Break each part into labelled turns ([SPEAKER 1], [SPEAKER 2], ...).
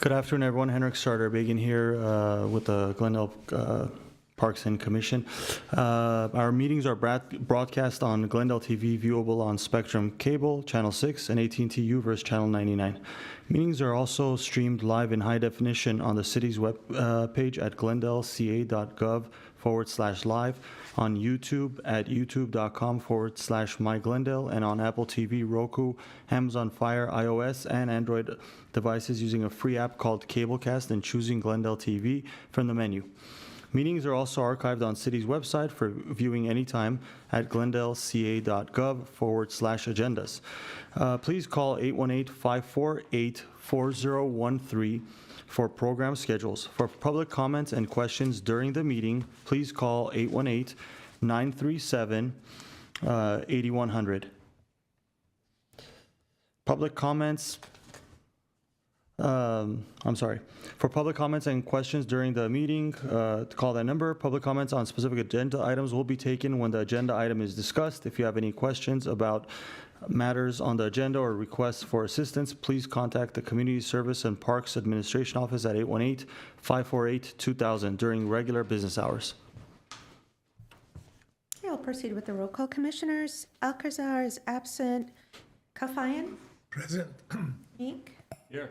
[SPEAKER 1] Good afternoon, everyone. Henrik Sardarbagan here with the Glendale Parks and Commission. Our meetings are broadcast on Glendale TV, viewable on Spectrum Cable, Channel 6, and AT&T U-verse Channel 99. Meetings are also streamed live in high definition on the city's web page at glendaleca.gov/live, on YouTube at youtube.com/myglendale, and on Apple TV, Roku, Amazon Fire, iOS, and Android devices using a free app called Cablecast and choosing Glendale TV from the menu. Meetings are also archived on city's website for viewing anytime at glendaleca.gov/agendas. Please call 818-548-4013 for program schedules. For public comments and questions during the meeting, please call 818-937-8100. Public comments. For public comments and questions during the meeting, call that number. Public comments on specific agenda items will be taken when the agenda item is discussed. If you have any questions about matters on the agenda or requests for assistance, please contact the Community Service and Parks Administration Office at 818-548-2000 during regular business hours.
[SPEAKER 2] Okay, I'll proceed with the roll call. Commissioners, Alcazar is absent. Kafayan?
[SPEAKER 3] Present.
[SPEAKER 2] Meek?
[SPEAKER 3] Here.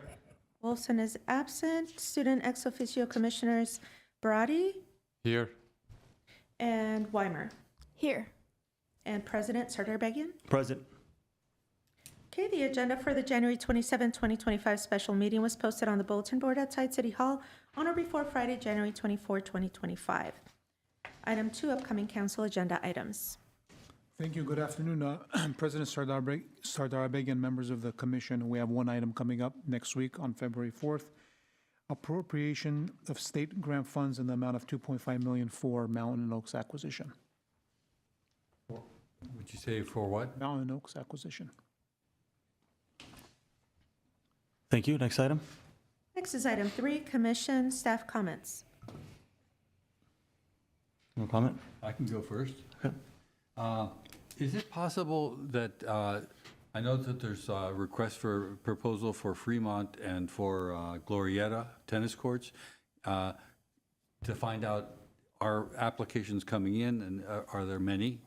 [SPEAKER 2] Wilson is absent. Student ex officio commissioners, Barati
[SPEAKER 3] Here.
[SPEAKER 2] and Weimer.
[SPEAKER 4] Here.
[SPEAKER 2] And President Sardarbagan.
[SPEAKER 1] Present.
[SPEAKER 2] Okay, the agenda for the January 27, 2025 special meeting was posted on the bulletin board outside City Hall on or before Friday, January 24, 2025. Item 2, upcoming council agenda items.
[SPEAKER 5] Thank you. Good afternoon, President Sardarbagan, members of the commission. We have one item coming up next week on February 4th, appropriation of state grant funds in the amount of $2.5 million for Mountain Oaks acquisition.
[SPEAKER 3] Would you say for what?
[SPEAKER 5] Mountain Oaks acquisition.
[SPEAKER 1] Thank you. Next item.
[SPEAKER 2] Next is item 3, commission staff comments.
[SPEAKER 1] No comment?
[SPEAKER 3] I can go first.
[SPEAKER 1] Okay.
[SPEAKER 3] Is it possible that, I know that there's a request for proposal for Fremont and for Glorieta tennis courts, to find out, are applications coming in, and are there many?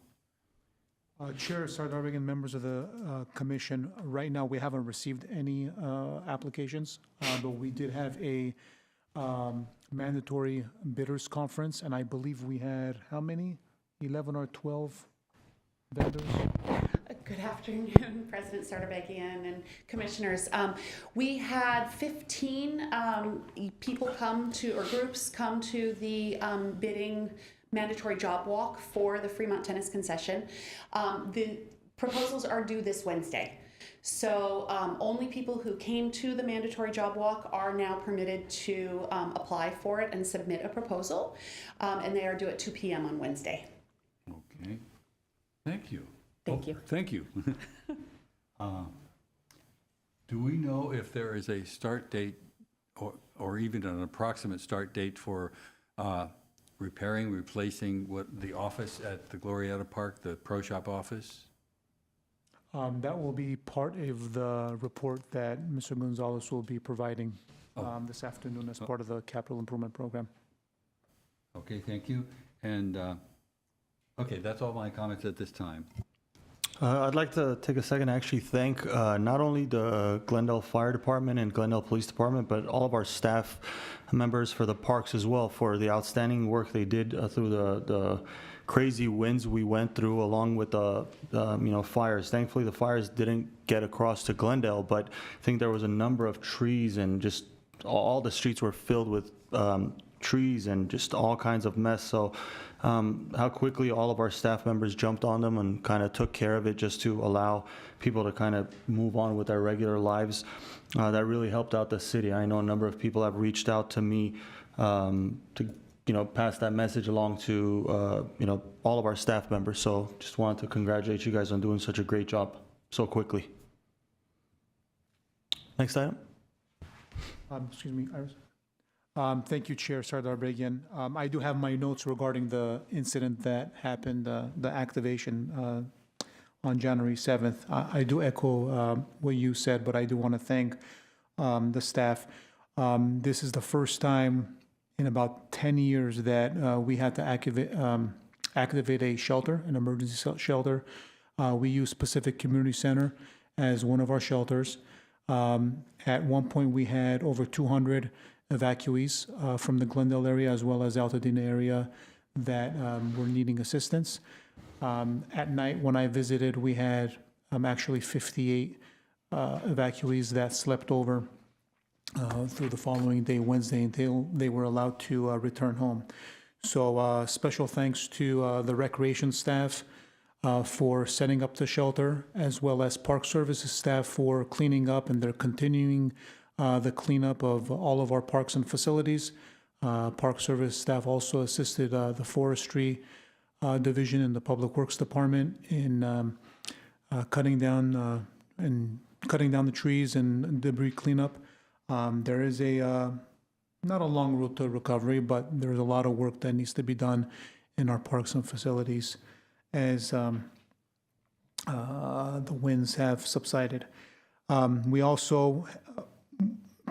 [SPEAKER 5] Chair Sardarbagan, members of the commission, right now we haven't received any applications, but we did have a mandatory bidders conference, and I believe we had how many? 11 or 12 vendors?
[SPEAKER 6] Good afternoon, President Sardarbagan and commissioners. We had 15 people come to, or groups come to the bidding mandatory job walk for the Fremont tennis concession. The proposals are due this Wednesday. So only people who came to the mandatory job walk are now permitted to apply for it and submit a proposal. And they are due at 2 p.m. on Wednesday.
[SPEAKER 3] Thank you.
[SPEAKER 2] Thank you.
[SPEAKER 3] Thank you. Do we know if there is a start date or even an approximate start date for repairing, replacing the office at the Glorietta Park, the Pro Shop office?
[SPEAKER 5] That will be part of the report that Mr. Gonzalez will be providing this afternoon as part of the capital improvement program.
[SPEAKER 3] Okay, thank you. And, okay, that's all my comments at this time.
[SPEAKER 1] I'd like to take a second to actually thank not only the Glendale Fire Department and Glendale Police Department, but all of our staff members for the parks as well for the outstanding work they did through the crazy winds we went through, along with the fires. Thankfully, the fires didn't get across to Glendale, but I think there was a number of trees, and just all the streets were filled with trees and just all kinds of mess. So how quickly all of our staff members jumped on them and kind of took care of it just to allow people to kind of move on with their regular lives. That really helped out the city. I know a number of people have reached out to me to pass that message along to all of our staff members. So just wanted to congratulate you guys on doing such a great job so quickly. Next item.
[SPEAKER 5] Excuse me, Iris. Thank you, Chair Sardar Begian. I do have my notes regarding the incident that happened, the activation on January 7th. I do echo what you said, but I do want to thank the staff. This is the first time in about 10 years that we had to activate a shelter, an emergency shelter. We use Pacific Community Center as one of our shelters. At one point, we had over 200 evacuees from the Glendale area as well as Altadena area that were needing assistance. At night, when I visited, we had actually 58 evacuees that slept over through the following day, Wednesday, until they were allowed to return home. So special thanks to the recreation staff for setting up the shelter, as well as Park Services staff for cleaning up, and they're continuing the cleanup of all of our parks and facilities. Park Service staff also assisted the Forestry Division and the Public Works Department in cutting down the trees and debris cleanup. There is not a long road to recovery, but there's a lot of work that needs to be done in our parks and facilities as the winds have subsided. We also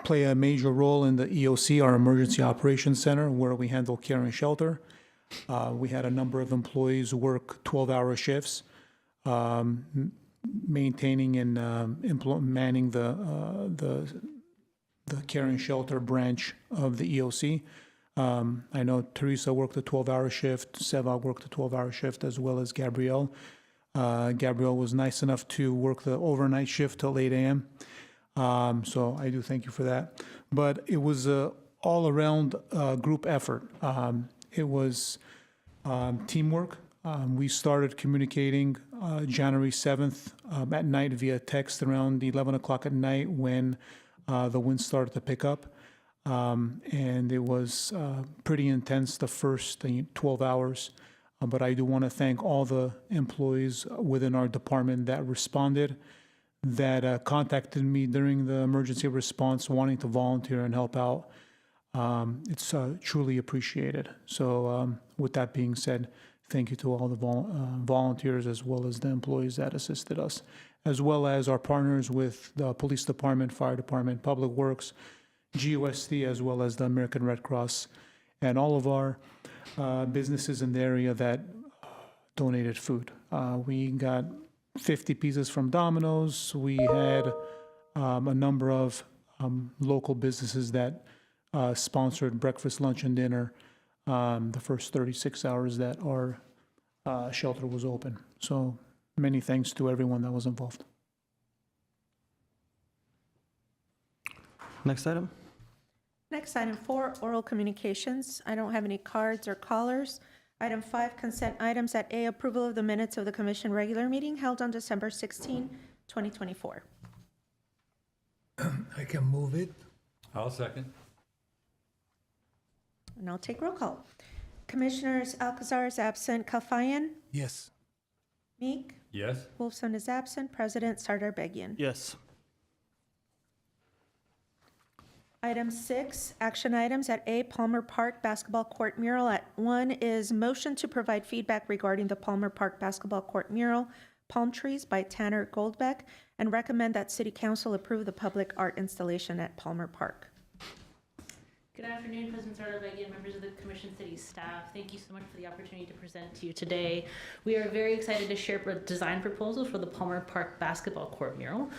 [SPEAKER 5] play a major role in the EOC, our Emergency Operations Center, where we handle care and shelter. We had a number of employees work 12-hour shifts, maintaining and manning the care and shelter branch of the EOC. I know Teresa worked a 12-hour shift, Seva worked a 12-hour shift, as well as Gabrielle. Gabrielle was nice enough to work the overnight shift till 8 a.m. So I do thank you for that. But it was a all-around group effort. It was teamwork. We started communicating January 7th at night via text around 11 o'clock at night when the wind started to pick up. And it was pretty intense the first 12 hours. But I do want to thank all the employees within our department that responded, that contacted me during the emergency response wanting to volunteer and help out. It's truly appreciated. So with that being said, thank you to all the volunteers as well as the employees that assisted us, as well as our partners with the Police Department, Fire Department, Public Works, GUSD, as well as the American Red Cross, and all of our businesses in the area that donated food. We got 50 pieces from Domino's. We had a number of local businesses that sponsored breakfast, lunch, and dinner the first 36 hours that our shelter was open. So many thanks to everyone that was involved.
[SPEAKER 1] Next item.
[SPEAKER 2] Next, item 4, oral communications. I don't have any cards or callers. Item 5, consent items. At A, approval of the minutes of the commission regular meeting held on December 16, 2024.
[SPEAKER 4] I can move it.
[SPEAKER 3] I'll second.
[SPEAKER 2] And I'll take roll call. Commissioners Alcazar is absent. Kalfayan,
[SPEAKER 4] Yes.
[SPEAKER 2] Meek.
[SPEAKER 3] Yes?
[SPEAKER 2] Wolfson is absent. President Sardarbegian.
[SPEAKER 1] Yes.
[SPEAKER 2] Item 6, action items at A Palmer Park Basketball Court mural. At 1 is motion to provide feedback regarding the Palmer Park Basketball Court mural, Palm Trees by Tanner Goldbeck, and recommend that City Council approve the public art installation at Palmer Park.
[SPEAKER 4] Good afternoon, President Sardarbegian, members of the Commission, City staff. Thank you so much for the opportunity to present to you today. We are very excited to share a design proposal for the Palmer Park Basketball Court mural.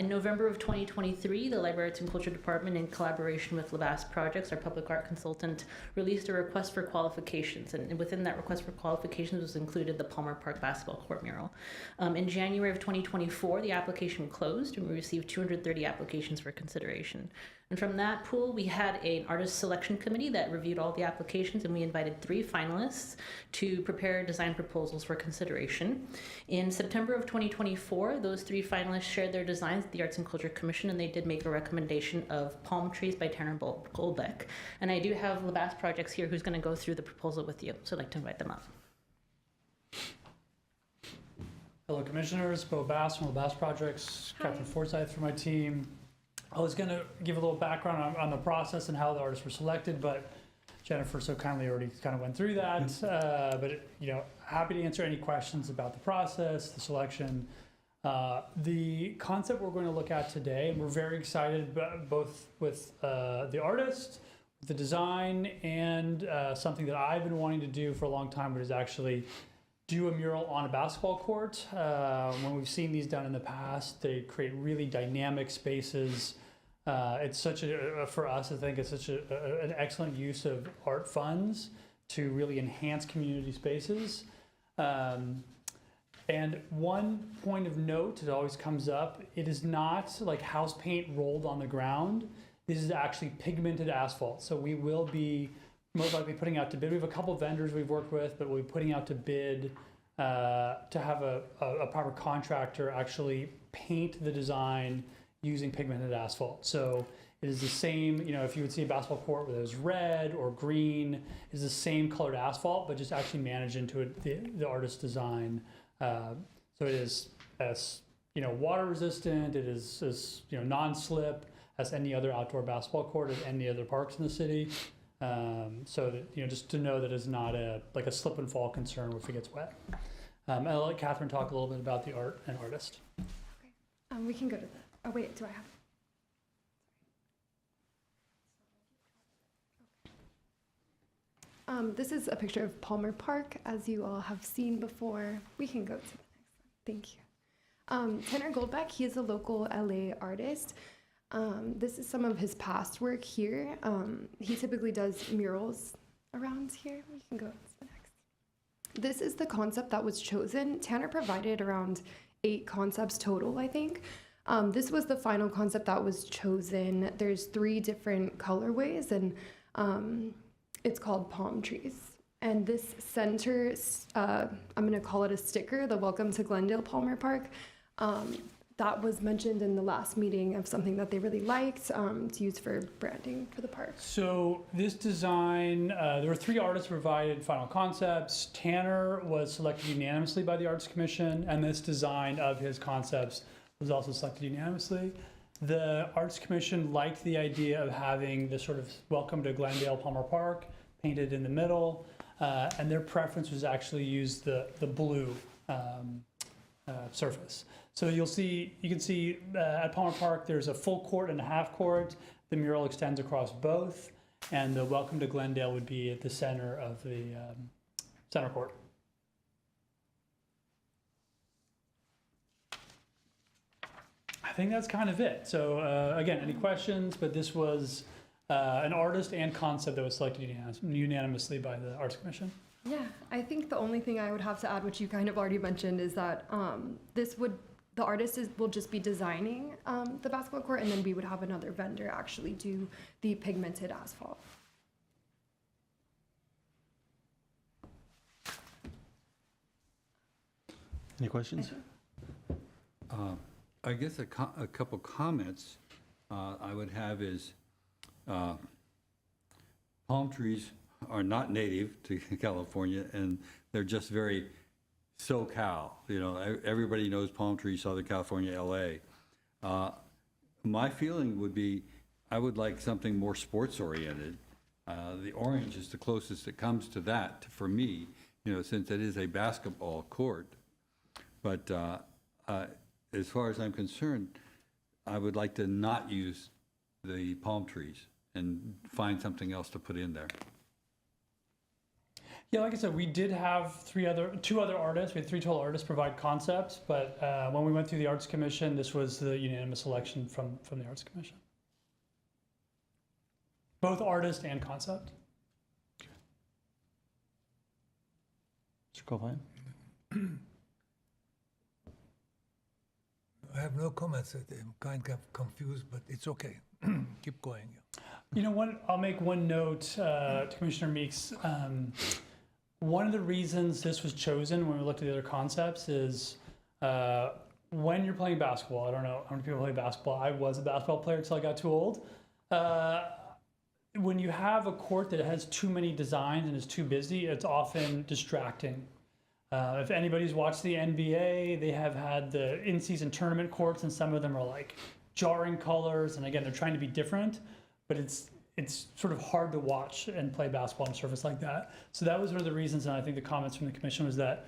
[SPEAKER 4] In November of 2023, the Library Arts and Culture Department, in collaboration with Lavasse Projects, our public art consultant, released a request for qualifications. And within that request for qualifications was included the Palmer Park Basketball Court mural. In January of 2024, the application closed and we received 230 applications for consideration. And from that pool, we had an artist selection committee that reviewed all the applications, and we invited 3 finalists to prepare design proposals for consideration. In September of 2024, those 3 finalists shared their designs at the Arts and Culture Commission, and they did make a recommendation of Palm Trees by Tanner Goldbeck. And I do have Lavasse Projects here who's going to go through the proposal with you, so I'd like to invite them up.
[SPEAKER 7] Hello, Commissioners. Bo Bass from Lavasse Projects, Captain Forsyth from my team. I was going to give a little background on the process and how the artists were selected, but Jennifer so kindly already kind of went through that. Happy to answer any questions about the process, the selection. The concept we're going to look at today, and we're very excited both with the artist, the design, and something that I've been wanting to do for a long time, which is actually do a mural on a basketball court. When we've seen these done in the past, they create really dynamic spaces. It's such for us, I think it's such an excellent use of art funds to really enhance community spaces. And one point of note that always comes up, it is not like house paint rolled on the ground. This is actually pigmented asphalt. So we will be most likely putting out to bid. We have a couple of vendors we've worked with, but we'll be putting out to bid to have a proper contractor actually paint the design using pigmented asphalt. So it is the same, if you would see a basketball court where there's red or green, it's the same colored asphalt, but just actually managed into the artist's design. So it is as water resistant, it is as non-slip as any other outdoor basketball court at any other parks in the city. So that just to know that it's not a slip and fall concern if it gets wet. And I'll let Catherine talk a little bit about the art and artist.
[SPEAKER 8] Okay. We can go to the. Oh wait, do I have? This is a picture of Palmer Park, as you all have seen before. We can go to the next one. Thank you. Tanner Goldbeck, he is a local LA artist. This is some of his past work here. He typically does murals around here. We can go to the next. This is the concept that was chosen. Tanner provided around 8 concepts total, I think. This was the final concept that was chosen. There's 3 different colorways, and it's called Palm Trees. And this center, I'm going to call it a sticker, the Welcome to Glendale Palmer Park. That was mentioned in the last meeting of something that they really liked to use for branding for the park.
[SPEAKER 7] So this design, there were 3 artists who provided final concepts. Tanner was selected unanimously by the Arts Commission, and this design of his concepts was also selected unanimously. The Arts Commission liked the idea of having the sort of Welcome to Glendale Palmer Park painted in the middle, and their preference was actually use the blue surface. So you can see at Palmer Park, there's a full court and a half court. The mural extends across both, and the Welcome to Glendale would be at the center of the center court. I think that's kind of it. So again, any questions? But this was an artist and concept that was selected unanimously by the Arts Commission.
[SPEAKER 8] Yeah, I think the only thing I would have to add, which you kind of already mentioned, is that the artist will just be designing the basketball court, and then we would have another vendor actually do the pigmented asphalt.
[SPEAKER 1] Any questions?
[SPEAKER 3] I guess a couple comments I would have is palm trees are not native to California, and they're just very SoCal, everybody knows Palm Tree, Southern California, LA. My feeling would be, I would like something more sports-oriented. The orange is the closest that comes to that for me, since it is a basketball court. But as far as I'm concerned, I would like to not use the palm trees and find something else to put in there.
[SPEAKER 7] Yeah, like I said, we did have two other artists. We had 3 total artists provide concepts, but when we went through the Arts Commission, this was the unanimous selection from the Arts Commission. Both artist and concept.
[SPEAKER 1] Mr. Cobain?
[SPEAKER 9] I have no comments. I'm kind of confused, but it's okay. Keep going.
[SPEAKER 7] You know what? I'll make one note to Commissioner Meeks. One of the reasons this was chosen when we looked at the other concepts is when you're playing basketball, I don't know how many people play basketball. I was a basketball player until I got too old. When you have a court that has too many designs and is too busy, it's often distracting. If anybody's watched the NBA, they have had the in-season tournament courts, and some of them are like jarring colors. And again, they're trying to be different, but it's sort of hard to watch and play basketball on a surface like that. So that was one of the reasons, and I think the comments from the commission was that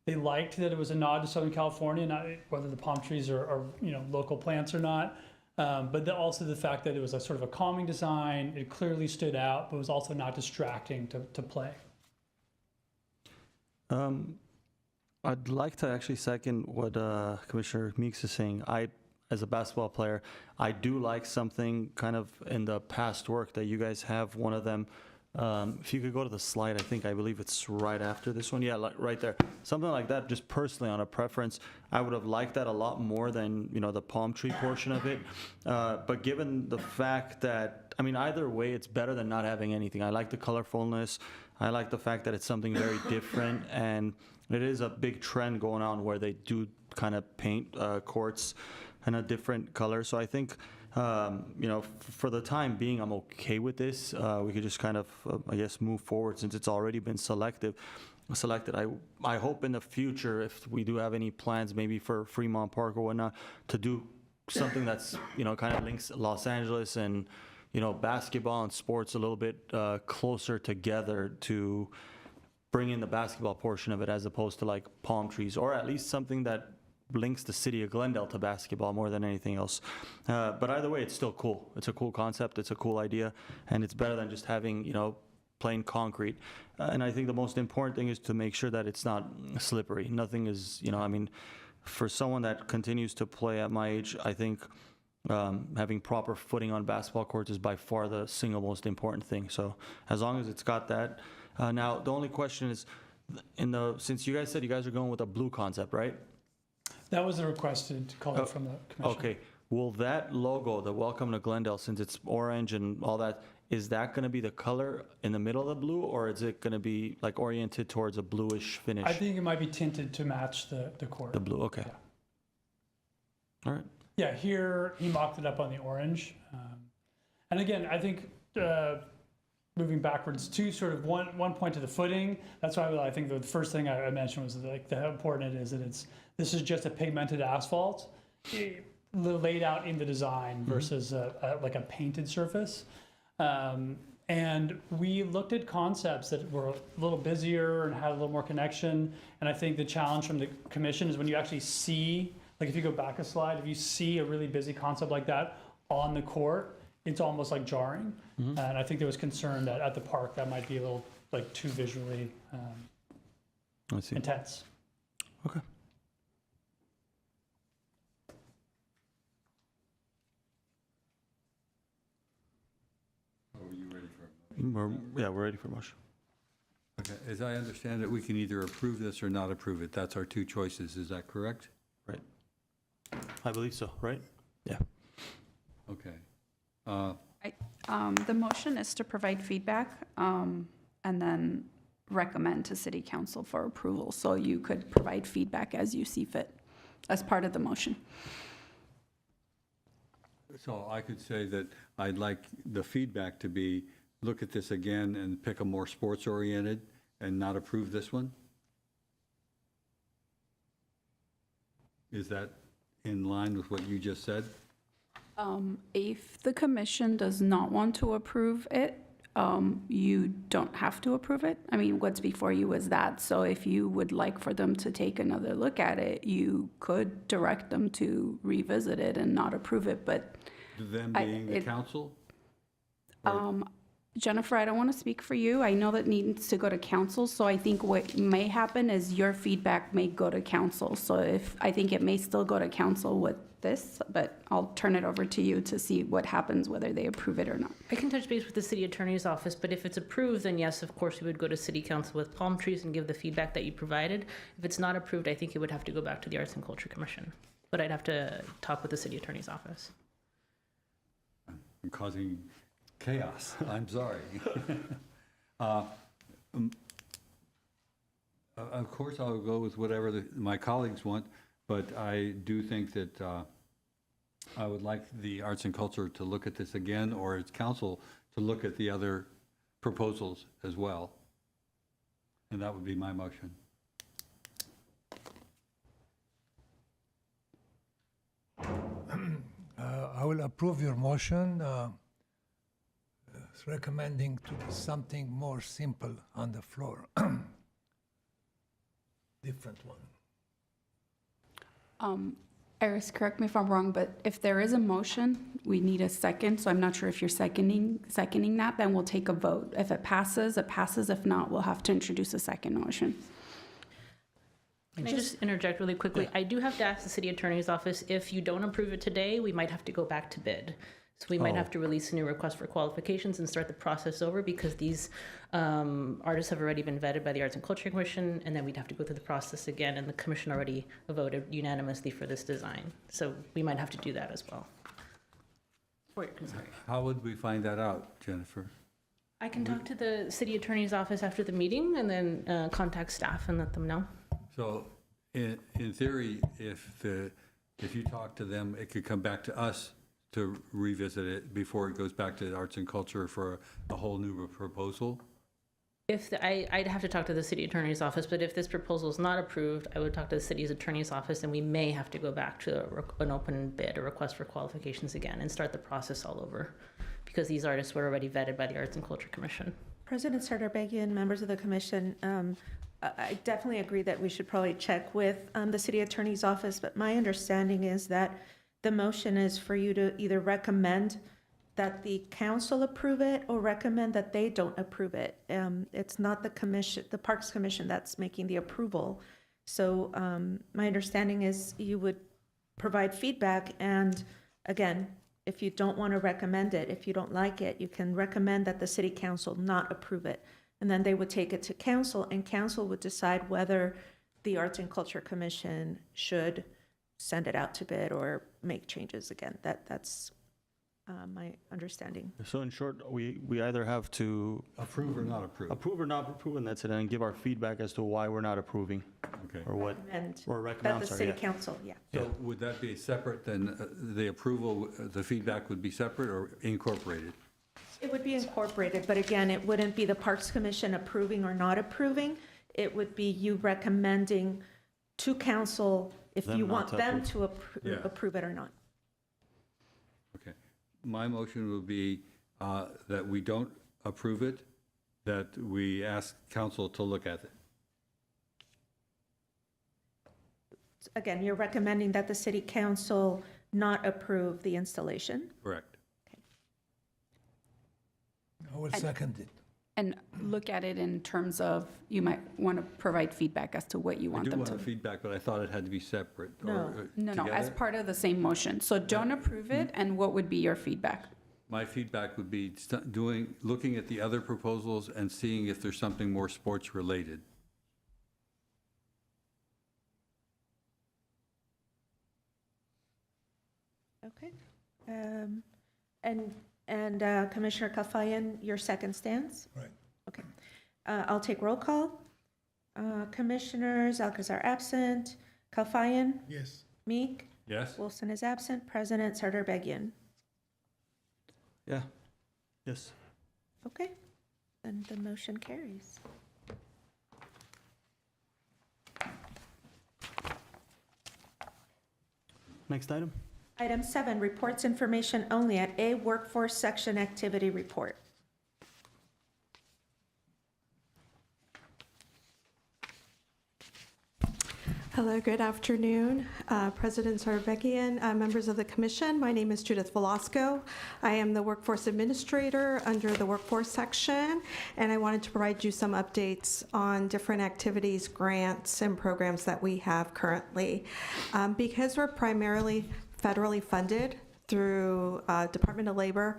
[SPEAKER 7] they liked that it was a nod to Southern California, not whether the palm trees are local plants or not. But also the fact that it was a sort of a calming design, it clearly stood out, but was also not distracting to play.
[SPEAKER 1] I'd like to actually second what Commissioner Meeks is saying. As a basketball player, I do like something kind of in the past work that you guys have. One of them, if you could go to the slide, I believe it's right after this one. Yeah, like right there. Something like that, just personally on a preference, I would have liked that a lot more than, the palm tree portion of it. But given the fact that, either way, it's better than not having anything. I like the colorfulness. I like the fact that it's something very different, and it is a big trend going on where they do kind of paint courts in a different color. So I think, for the time being, I'm okay with this. We could just kind of, move forward since it's already been selected. I hope in the future, if we do have any plans, maybe for Fremont Park or whatnot, to do something that's, kind of links Los Angeles and, basketball and sports a little bit closer together to bring in the basketball portion of it as opposed to like palm trees, or at least something that links the city of Glendale to basketball more than anything else. But either way, it's still cool. It's a cool concept. It's a cool idea. And it's better than just having, plain concrete. And I think the most important thing is to make sure that it's not slippery. Nothing is, for someone that continues to play at my age, I think having proper footing on basketball courts is by far the single most important thing. So as long as it's got that. Now, the only question is, since you guys said you guys are going with a blue concept, right?
[SPEAKER 7] That was a requested color from the commission.
[SPEAKER 1] Okay. Will that logo, the Welcome to Glendale, since it's orange and all that, is that going to be the color in the middle of the blue, or is it going to be like oriented towards a bluish finish?
[SPEAKER 7] I think it might be tinted to match the court.
[SPEAKER 1] The blue, okay.
[SPEAKER 7] Yeah.
[SPEAKER 1] All right.
[SPEAKER 7] Yeah, here he mocked it up on the orange. And again, I think moving backwards to sort of one point to the footing, that's why I think the first thing I mentioned was like how important it is that this is just a pigmented asphalt laid out in the design versus like a painted surface. And we looked at concepts that were a little busier and had a little more connection. And I think the challenge from the commission is when you actually see, like if you go back a slide, if you see a really busy concept like that on the court, it's almost like jarring. And I think there was concern that at the park that might be a little like too visually intense.
[SPEAKER 1] Okay.
[SPEAKER 3] Are you ready for
[SPEAKER 1] We're ready for motion.
[SPEAKER 3] Okay, as I understand it, we can either approve this or not approve it. That's our two choices. Is that correct?
[SPEAKER 1] Right. I believe so, right? Yeah.
[SPEAKER 3] Okay.
[SPEAKER 10] The motion is to provide feedback and then recommend to City Council for approval. So you could provide feedback as you see fit as part of the motion.
[SPEAKER 3] So I could say that I'd like the feedback to be, look at this again and pick a more sports-oriented and not approve this one? Is that in line with what you just said?
[SPEAKER 10] If the commission does not want to approve it, you don't have to approve it. I mean, what's before you is that. So if you would like for them to take another look at it, you could direct them to revisit it and not approve it, but
[SPEAKER 3] Them
[SPEAKER 10] I-
[SPEAKER 3] being the
[SPEAKER 10] it-
[SPEAKER 3] council?
[SPEAKER 10] Jennifer, I don't want to speak for you. I know that needs to go to council, so I think what may happen is your feedback may go to council. So I think it may still go to council with this, but I'll turn it over to you to see what happens, whether they approve it or not.
[SPEAKER 4] I can touch base with the city attorney's office, but if it's approved, then yes, of course, we would go to city council with palm trees and give the feedback that you provided. If it's not approved, I think it would have to go back to the Arts and Culture Commission. But I'd have to talk with the city attorney's office.
[SPEAKER 3] I'm causing chaos. I'm sorry. Of course, I'll go with whatever my colleagues want, but I do think that I would like the Arts and Culture to look at this again, or its council to look at the other proposals as well. And that would be my motion.
[SPEAKER 9] I will approve your motion, recommending to do something more simple on the floor. Different one.
[SPEAKER 10] Iris, correct me if I'm wrong, but if there is a motion, we need a second, so I'm not sure if you're seconding that, then we'll take a vote. If it passes, it passes. If not, we'll have to introduce a second motion.
[SPEAKER 4] Can I just interject really quickly? I do have to ask the city attorney's office, if you don't approve it today, we might have to go back to bid. So we might have to release a new request for qualifications and start the process over, because these artists have already been vetted by the Arts and Culture Commission, and then we'd have to go through the process again, and the commission already voted unanimously for this design. So we might have to do that as well. For your concern.
[SPEAKER 3] How would we find that out, Jennifer?
[SPEAKER 4] I can talk to the city attorney's office after the meeting and then contact staff and let them know.
[SPEAKER 3] So in theory, if you talk to them, it could come back to us to revisit it before it goes back to the Arts and Culture for a whole new proposal?
[SPEAKER 4] I'd have to talk to the city attorney's office, but if this proposal is not approved, I would talk to the city's attorney's office, and we may have to go back to an open bid, a request for qualifications again, and start the process all over, because these artists were already vetted by the Arts and Culture Commission.
[SPEAKER 2] President Sardarbagian, members of the commission, I definitely agree that we should probably check with the city attorney's office, but my understanding is that the motion is for you to either recommend that the council approve it or recommend that they don't approve it. It's not the commission, the Parks Commission, that's making the approval. So my understanding is you would provide feedback, and again, if you don't want to recommend it, if you don't like it, you can recommend that the city council not approve it. And then they would take it to council, and council would decide whether the Arts and Culture Commission should send it out to bid or make changes again. That's my understanding.
[SPEAKER 1] So in short, we either have to
[SPEAKER 3] Approve or not approve?
[SPEAKER 1] approve or not approve, and that's it, and give our feedback as to why we're not approving,
[SPEAKER 3] Okay.
[SPEAKER 1] or what,
[SPEAKER 2] And
[SPEAKER 1] or recommend,
[SPEAKER 2] that
[SPEAKER 1] I'm
[SPEAKER 2] the
[SPEAKER 1] sorry,
[SPEAKER 2] city
[SPEAKER 1] yeah.
[SPEAKER 2] council, yeah.
[SPEAKER 3] So would that be separate, then the approval, the feedback would be separate or incorporated?
[SPEAKER 2] It would be incorporated, but again, it wouldn't be the Parks Commission approving or not approving. It would be you recommending to council if
[SPEAKER 1] Them
[SPEAKER 2] you
[SPEAKER 1] not
[SPEAKER 2] want
[SPEAKER 1] to
[SPEAKER 2] them
[SPEAKER 1] approve.
[SPEAKER 2] to
[SPEAKER 3] Yeah.
[SPEAKER 2] approve it or not.
[SPEAKER 3] Okay. My motion would be that we don't approve it, that we ask council to look at it.
[SPEAKER 2] Again, you're recommending that the city council not approve the installation.
[SPEAKER 3] Correct.
[SPEAKER 9] I will second it.
[SPEAKER 10] And look at it in terms of, you might want to provide feedback as to what you
[SPEAKER 3] I
[SPEAKER 10] want
[SPEAKER 3] do
[SPEAKER 10] them
[SPEAKER 3] want
[SPEAKER 10] to.
[SPEAKER 3] feedback, but I thought it had to be separate. or,
[SPEAKER 2] No.
[SPEAKER 10] No, as
[SPEAKER 3] together.
[SPEAKER 10] part of the same motion. So don't approve it, and what would be your feedback?
[SPEAKER 3] My feedback would be looking at the other proposals and seeing if there's something more sports related.
[SPEAKER 2] Okay. And Commissioner Kalfayan, your second stance?
[SPEAKER 9] Right.
[SPEAKER 2] Okay. I'll take roll call. Commissioners Alcazar absent. Kalfayan?
[SPEAKER 9] Yes.
[SPEAKER 2] Meek?
[SPEAKER 3] Yes?
[SPEAKER 2] Wilson is absent. President Sardarbagian.
[SPEAKER 1] Yeah, yes.
[SPEAKER 2] Okay, then the motion carries.
[SPEAKER 1] Next item.
[SPEAKER 2] Item 7, reports information only at A, workforce section activity report.
[SPEAKER 11] Hello, good afternoon, President Sarbekian, members of the commission. My name is Judith Velasco. I am the Workforce Administrator under the Workforce section, and I wanted to provide you some updates on different activities, grants, and programs that we have currently. Because we're primarily federally funded through Department of Labor,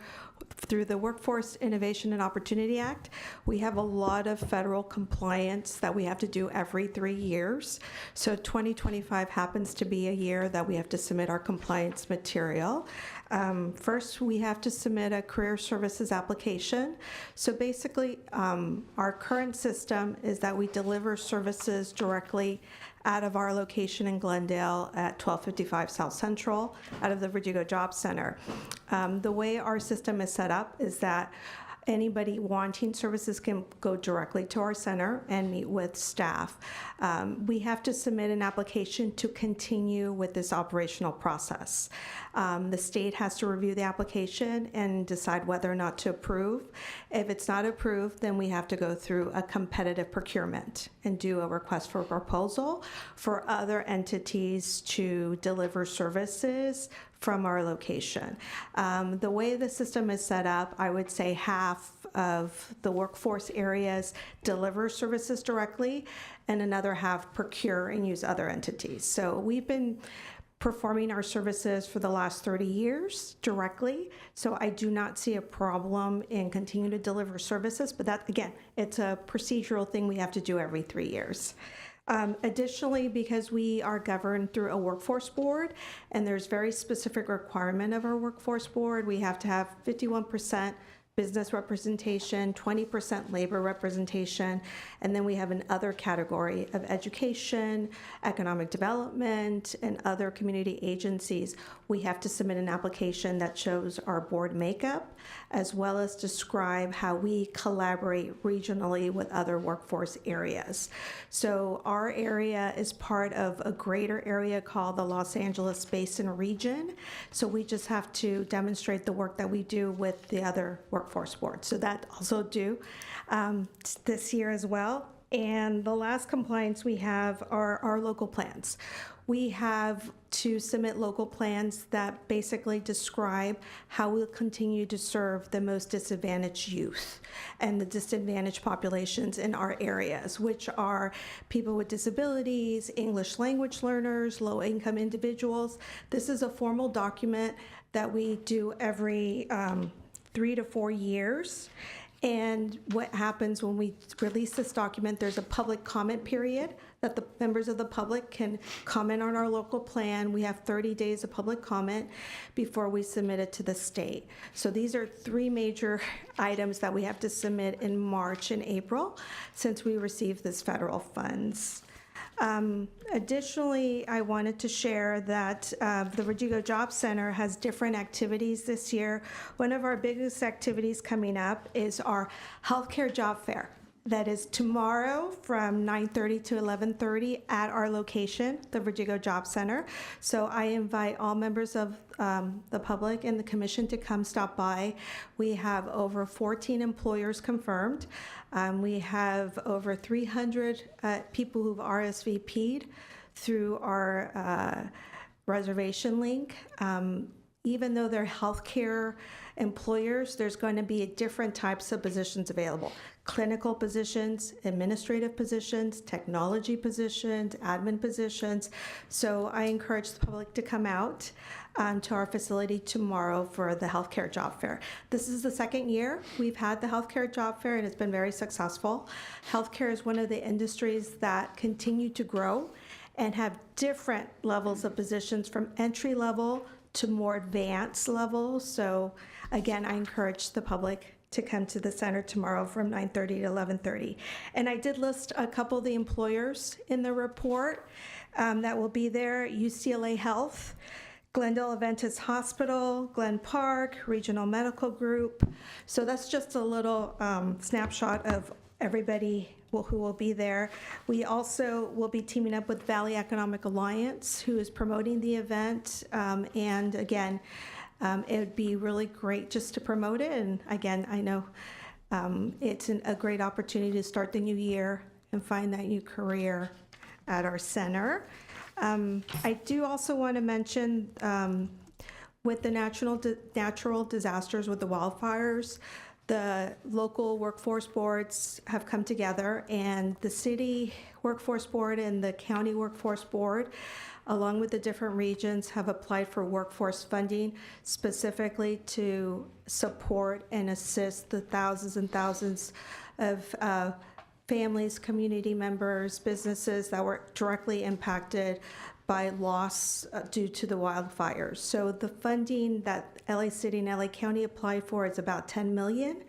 [SPEAKER 11] through the Workforce Innovation and Opportunity Act, we have a lot of federal compliance that we have to do every 3 years. So 2025 happens to be a year that we have to submit our compliance material. First, we have to submit a career services application. So basically, our current system is that we deliver services directly out of our location in Glendale at 1255 South Central, out of the Verdugo Job Center. The way our system is set up is that anybody wanting services can go directly to our center and meet with staff. We have to submit an application to continue with this operational process. The state has to review the application and decide whether or not to approve. If it's not approved, then we have to go through a competitive procurement and do a request for proposal for other entities to deliver services from our location. The way the system is set up, I would say half of the workforce areas deliver services directly, and another half procure and use other entities. So we've been performing our services for the last 30 years directly, so I do not see a problem in continuing to deliver services, but that, again, it's a procedural thing we have to do every 3 years. Additionally, because we are governed through a workforce board, and there's very specific requirement of our workforce board, we have to have 51% business representation, 20% labor representation, and then we have an other category of education, economic development, and other community agencies. We have to submit an application that shows our board makeup, as well as describe how we collaborate regionally with other workforce areas. So our area is part of a greater area called the Los Angeles Basin region. So we just have to demonstrate the work that we do with the other workforce boards. So that also due this year as well. And the last compliance we have are our local plans. We have to submit local plans that basically describe how we'll continue to serve the most disadvantaged youth and the disadvantaged populations in our areas, which are people with disabilities, English language learners, low-income individuals. This is a formal document that we do every 3 to 4 years. And what happens when we release this document, there's a public comment period that the members of the public can comment on our local plan. We have 30 days of public comment before we submit it to the state. So these are 3 major items that we have to submit in March and April since we received this federal funds. Additionally, I wanted to share that the Verdugo Job Center has different activities this year. One of our biggest activities coming up is our healthcare job fair. That is tomorrow from 9:30 to 11:30 at our location, the Verdugo Job Center. So I invite all members of the public and the commission to come stop by. We have over 14 employers confirmed. We have over 300 people who've RSVP'd through our reservation link. Even though they're healthcare employers, there's going to be different types of positions available. Clinical positions, administrative positions, technology positions, admin positions. So I encourage the public to come out to our facility tomorrow for the healthcare job fair. This is the second year we've had the healthcare job fair, and it's been very successful. Healthcare is one of the industries that continue to grow and have different levels of positions from entry level to more advanced levels. So again, I encourage the public to come to the center tomorrow from 9:30 to 11:30. And I did list a couple of the employers in the report that will be there: UCLA Health, Glendale Adventist Hospital, Glen Park, Regional Medical Group. So that's just a little snapshot of everybody who will be there. We also will be teaming up with Valley Economic Alliance, who is promoting the event. And again, it would be really great just to promote it. And again, I know it's a great opportunity to start the new year and find that new career at our center. I do also want to mention with the natural disasters with the wildfires, the local workforce boards have come together, and the city workforce board and the county workforce board, along with the different regions, have applied for workforce funding specifically to support and assist the thousands and thousands of families, community members, businesses that were directly impacted by loss due to the wildfires. So the funding that LA City and LA County applied for is about $10 million.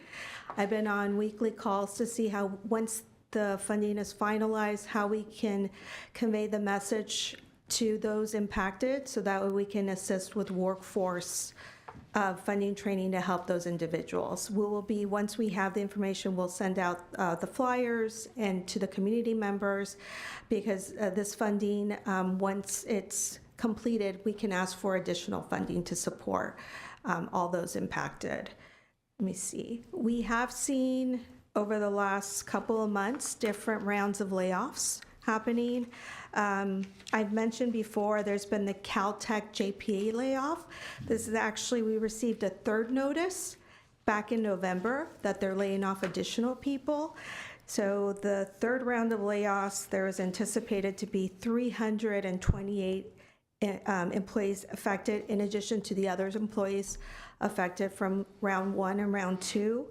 [SPEAKER 11] I've been on weekly calls to see how, once the funding is finalized, how we can convey the message to those impacted, so that way we can assist with workforce funding training to help those individuals. We will be, once we have the information, we'll send out the flyers and to the community members, because this funding, once it's completed, we can ask for additional funding to support all those impacted. Let me see. We have seen over the last couple of months different rounds of layoffs happening. I've mentioned before, there's been the Caltech JPA layoff. This is actually, we received a third notice back in November that they're laying off additional people. So the third round of layoffs, there is anticipated to be 328 employees affected, in addition to the other employees affected from round 1 and round 2.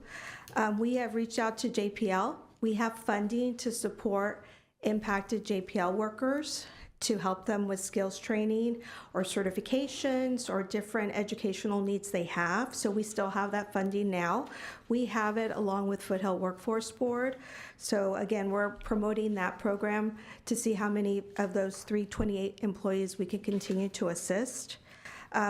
[SPEAKER 11] We have reached out to JPL. We have funding to support impacted JPL workers to help them with skills training or certifications or different educational needs they have. So we still have that funding now. We have it along with Foothill Workforce Board. So again, we're promoting that program to see how many of those 328 employees we can continue to assist.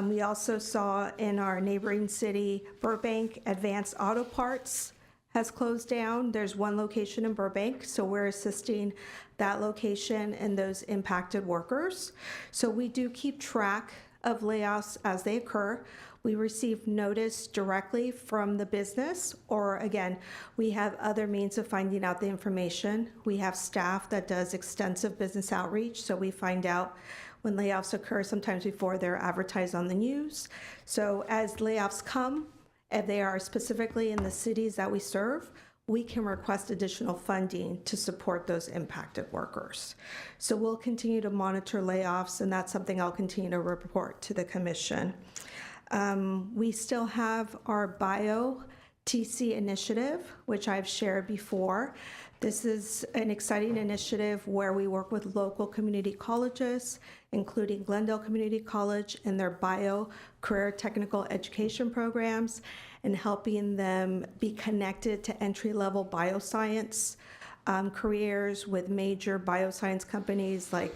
[SPEAKER 11] We also saw in our neighboring city, Burbank, Advanced Auto Parts has closed down. There's one location in Burbank, so we're assisting that location and those impacted workers. So we do keep track of layoffs as they occur. We receive notice directly from the business, or again, we have other means of finding out the information. We have staff that does extensive business outreach, so we find out when layoffs occur sometimes before they're advertised on the news. So as layoffs come, if they are specifically in the cities that we serve, we can request additional funding to support those impacted workers. So we'll continue to monitor layoffs, and that's something I'll continue to report to the commission. We still have our Bio-TC initiative, which I've shared before. This is an exciting initiative where we work with local community colleges, including Glendale Community College and their bio career technical education programs, and helping them be connected to entry-level bioscience careers with major bioscience companies like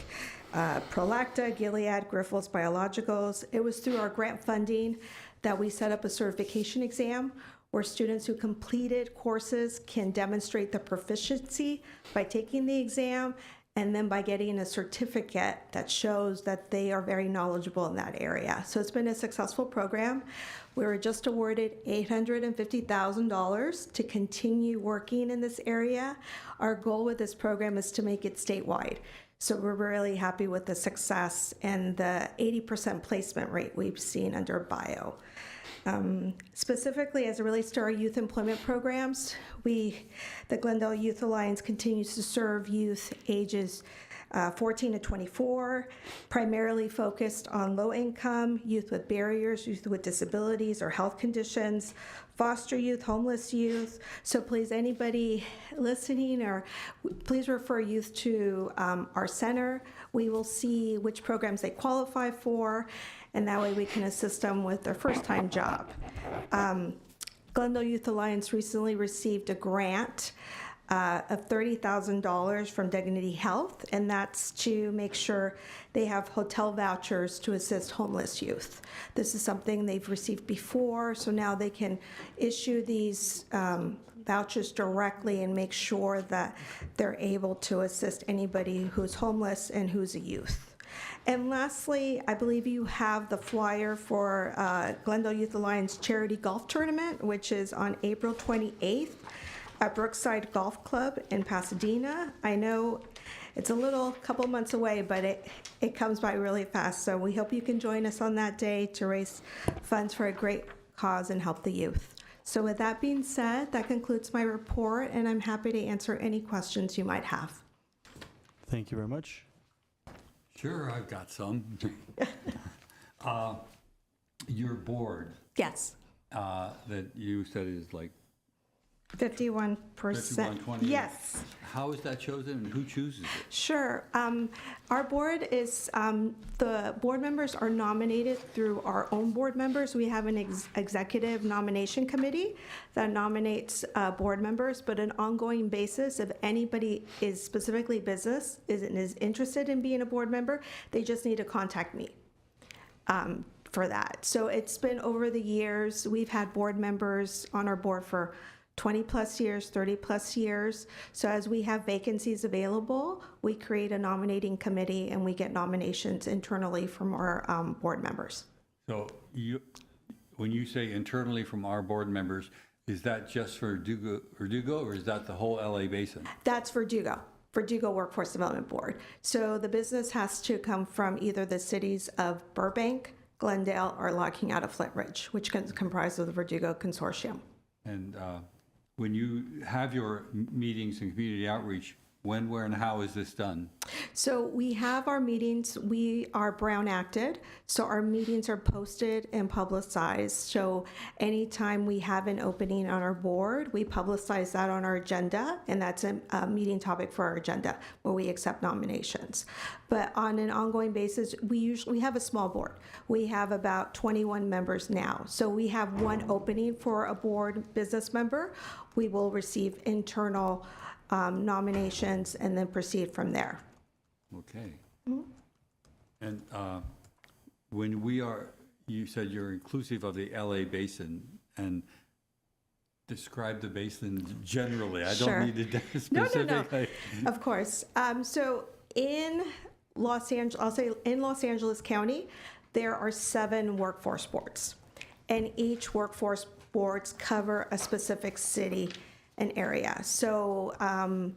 [SPEAKER 11] Prolacta, Gilead, Grifols Biologicals. It was through our grant funding that we set up a certification exam where students who completed courses can demonstrate the proficiency by taking the exam, and then by getting a certificate that shows that they are very knowledgeable in that area. So it's been a successful program. We were just awarded $850,000 to continue working in this area. Our goal with this program is to make it statewide. So we're really happy with the success and the 80% placement rate we've seen under bio. Specifically, as it relates to our youth employment programs, the Glendale Youth Alliance continues to serve youth ages 14 to 24, primarily focused on low income, youth with barriers, youth with disabilities or health conditions, foster youth, homeless youth. So please, anybody listening, or please refer youth to our center. We will see which programs they qualify for, and that way we can assist them with their first-time job. Glendale Youth Alliance recently received a grant of $30,000 from Dignity Health, and that's to make sure they have hotel vouchers to assist homeless youth. This is something they've received before, so now they can issue these vouchers directly and make sure that they're able to assist anybody who's homeless and who's a youth. And lastly, I believe you have the flyer for Glendale Youth Alliance Charity Golf Tournament, which is on April 28th at Brookside Golf Club in Pasadena. I know it's a couple months away, but it comes by really fast. So we hope you can join us on that day to raise funds for a great cause and help the youth. So with that being said, that concludes my report, and I'm happy to answer any questions you might have.
[SPEAKER 1] Thank you very much.
[SPEAKER 3] Sure, I've got some. Your board
[SPEAKER 11] Yes,
[SPEAKER 3] that you said is like
[SPEAKER 11] 51%.
[SPEAKER 3] 51-28.
[SPEAKER 11] Yes.
[SPEAKER 3] How is that chosen and who chooses it?
[SPEAKER 11] Sure. Our board is, the board members are nominated through our own board members. We have an executive nomination committee that nominates board members, but an ongoing basis, if anybody is specifically business, is interested in being a board member, they just need to contact me for that. So it's been over the years. We've had board members on our board for 20 plus years, 30 plus years. So as we have vacancies available, we create a nominating committee and we get nominations internally from our board members.
[SPEAKER 3] So when you say internally from our board members, is that just for Verdugo, or is that the whole LA Basin?
[SPEAKER 11] That's Verdugo Workforce Development Board. So the business has to come from either the cities of Burbank, Glendale, or Locking out of Flint Ridge, which comprise of the Verdugo Consortium.
[SPEAKER 3] And when you have your meetings and community outreach, when, where, and how is this done?
[SPEAKER 11] So we have our meetings, we are Brown acted, so our meetings are posted and publicized. So anytime we have an opening on our board, we publicize that on our agenda, and that's a meeting topic for our agenda where we accept nominations. But on an ongoing basis, we have a small board. We have about 21 members now. So we have one opening for a board business member. We will receive internal nominations and then proceed from there.
[SPEAKER 3] Okay. And when you said you're inclusive of the LA Basin, and describe the basin generally. I
[SPEAKER 11] Sure.
[SPEAKER 3] don't need to
[SPEAKER 11] No.
[SPEAKER 3] specifically.
[SPEAKER 11] Of course. So in Los Angeles, I'll say in Los Angeles County, there are 7 workforce boards, and each workforce boards cover a specific city and area. So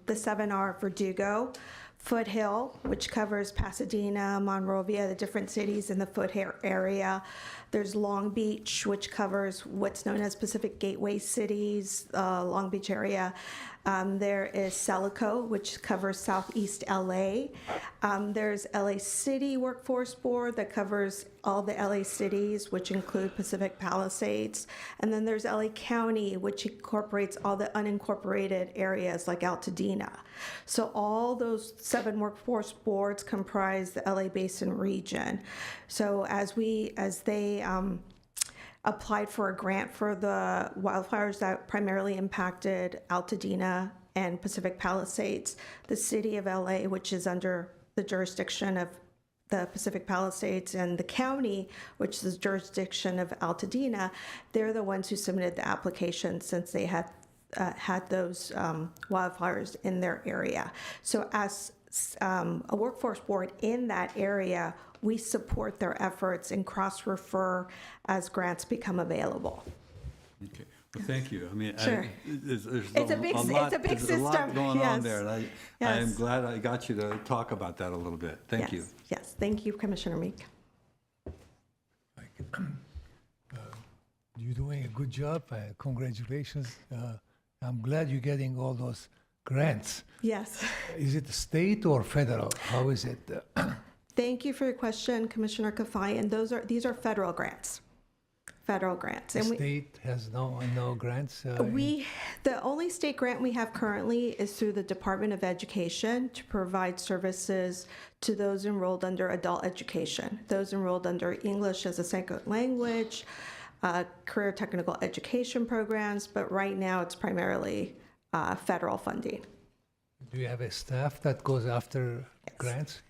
[SPEAKER 11] the 7 are Verdugo, Foothill, which covers Pasadena, Monrovia, the different cities in the Foothill area. There's Long Beach, which covers what's known as Pacific Gateway cities, Long Beach area. There is Celico, which covers Southeast LA. There's LA City Workforce Board that covers all the LA cities, which include Pacific Palisades. And then there's LA County, which incorporates all the unincorporated areas like Altadena. So all those 7 workforce boards comprise the LA Basin region. So as they applied for a grant for the wildfires that primarily impacted Altadena and Pacific Palisades, the city of LA, which is under the jurisdiction of the Pacific Palisades, and the county, which is the jurisdiction of Altadena, they're the ones who submitted the application since they had those wildfires in their area. So as a workforce board in that area, we support their efforts and cross-refer as grants become become
[SPEAKER 3] Okay. Well, thank you. I mean,
[SPEAKER 11] Sure.
[SPEAKER 3] there's
[SPEAKER 11] It's a big system.
[SPEAKER 3] There's a lot going on
[SPEAKER 11] Yes.
[SPEAKER 3] there. And I
[SPEAKER 11] Yes.
[SPEAKER 3] am glad I got you to talk about that a little bit. Thank you.
[SPEAKER 11] Yes, thank you, Commissioner Meek.
[SPEAKER 9] You're doing a good job. Congratulations. I'm glad you're getting all those grants.
[SPEAKER 11] Yes.
[SPEAKER 9] Is it state or federal? How is it?
[SPEAKER 11] Thank you for your question, Commissioner Kafai, and these are federal grants. Federal grants.
[SPEAKER 9] The
[SPEAKER 11] And
[SPEAKER 9] state has no grants?
[SPEAKER 11] the only state grant we have currently is through the Department of Education to provide services to those enrolled under adult education, those enrolled under English as a second language, career technical education programs, but right now it's primarily federal funding.
[SPEAKER 9] Do you have a staff that goes after grants?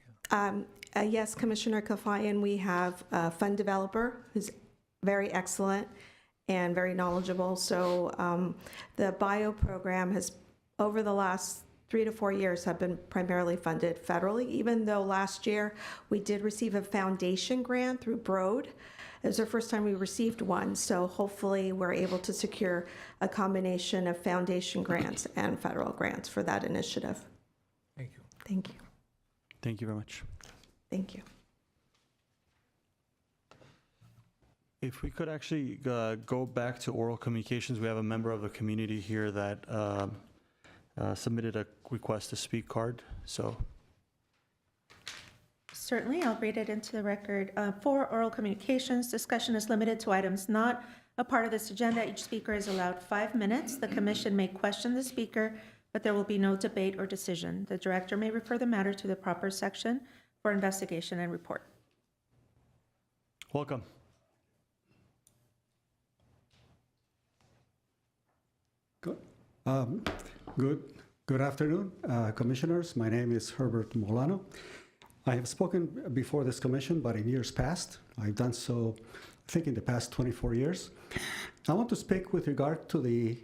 [SPEAKER 11] Yes, Commissioner Kafayan, we have a fund developer who's very excellent, and very knowledgeable. So the bio program has, over the last 3 to 4 years, have been primarily funded federally, even though last year we did receive a foundation grant through Broad. It was the first time we received one, so hopefully we're able to secure a combination of foundation grants and federal grants for that initiative.
[SPEAKER 9] Thank you.
[SPEAKER 11] Thank you.
[SPEAKER 1] Thank you very much.
[SPEAKER 11] Thank you.
[SPEAKER 1] If we could actually go back to oral communications, we have a member of the community here that submitted a request to speak card, so.
[SPEAKER 2] Certainly, I'll read it into the record. For oral communications, discussion is limited to items not a part of this agenda. Each speaker is allowed 5 minutes. The commission may question the speaker, but there will be no debate or decision. The director may refer the matter to the proper section for investigation and report.
[SPEAKER 1] Welcome.
[SPEAKER 12] Good afternoon, commissioners. My name is Herbert Molano. I have spoken before this commission, but in years past. I've done so, I think, in the past 24 years. I want to speak with regard to the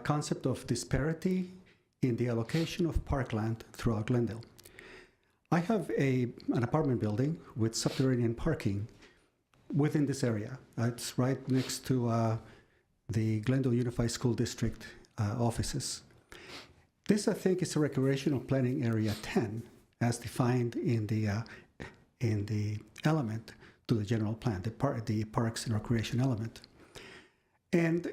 [SPEAKER 12] concept of disparity in the allocation of parkland throughout Glendale. I have an apartment building with subterranean parking within this area. It's right next to the Glendale Unified School District offices. This, I think, is a recreational planning area 10, as defined in the element to the general plan, the parks and recreation element. And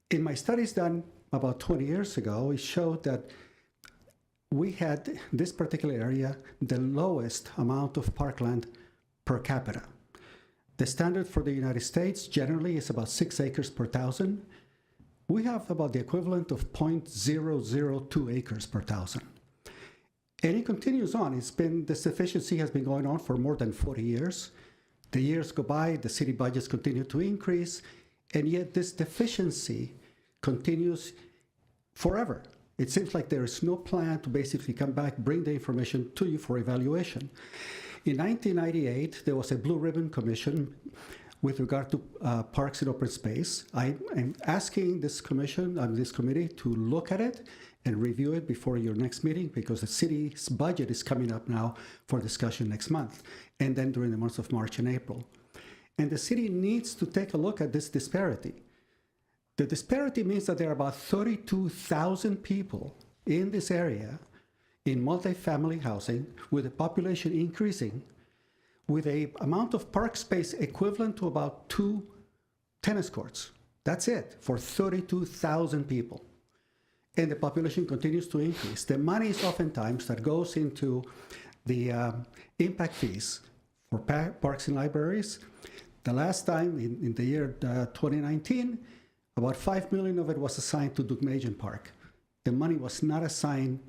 [SPEAKER 12] in my studies done about 20 years ago, it showed that we had this particular area the lowest amount of parkland per capita. The standard for the United States generally is about 6 acres per 1,000. We have about the equivalent of 0.002 acres per 1,000. And it continues on. This deficiency has been going on for more than 40 years. The years go by, the city budgets continue to increase, and yet this deficiency continues forever. It seems like there is no plan to basically come back, bring the information to you for evaluation. In 1998, there was a Blue Ribbon Commission with regard to parks and open space. I am asking this commission and this committee to look at it and review it before your next meeting, because the city's budget is coming up now for discussion next month, and then during the months of March and April. And the city needs to take a look at this disparity. The disparity means that there are about 32,000 people in this area in multifamily housing, with the population increasing, with an amount of park space equivalent to about 2 tennis courts. That's it for 32,000 people. And the population continues to increase. The money is oftentimes that goes into the impact fees for parks and libraries. The last time, in the year 2019, about $5 million of it was assigned to Dugmagen Park. The money was not assigned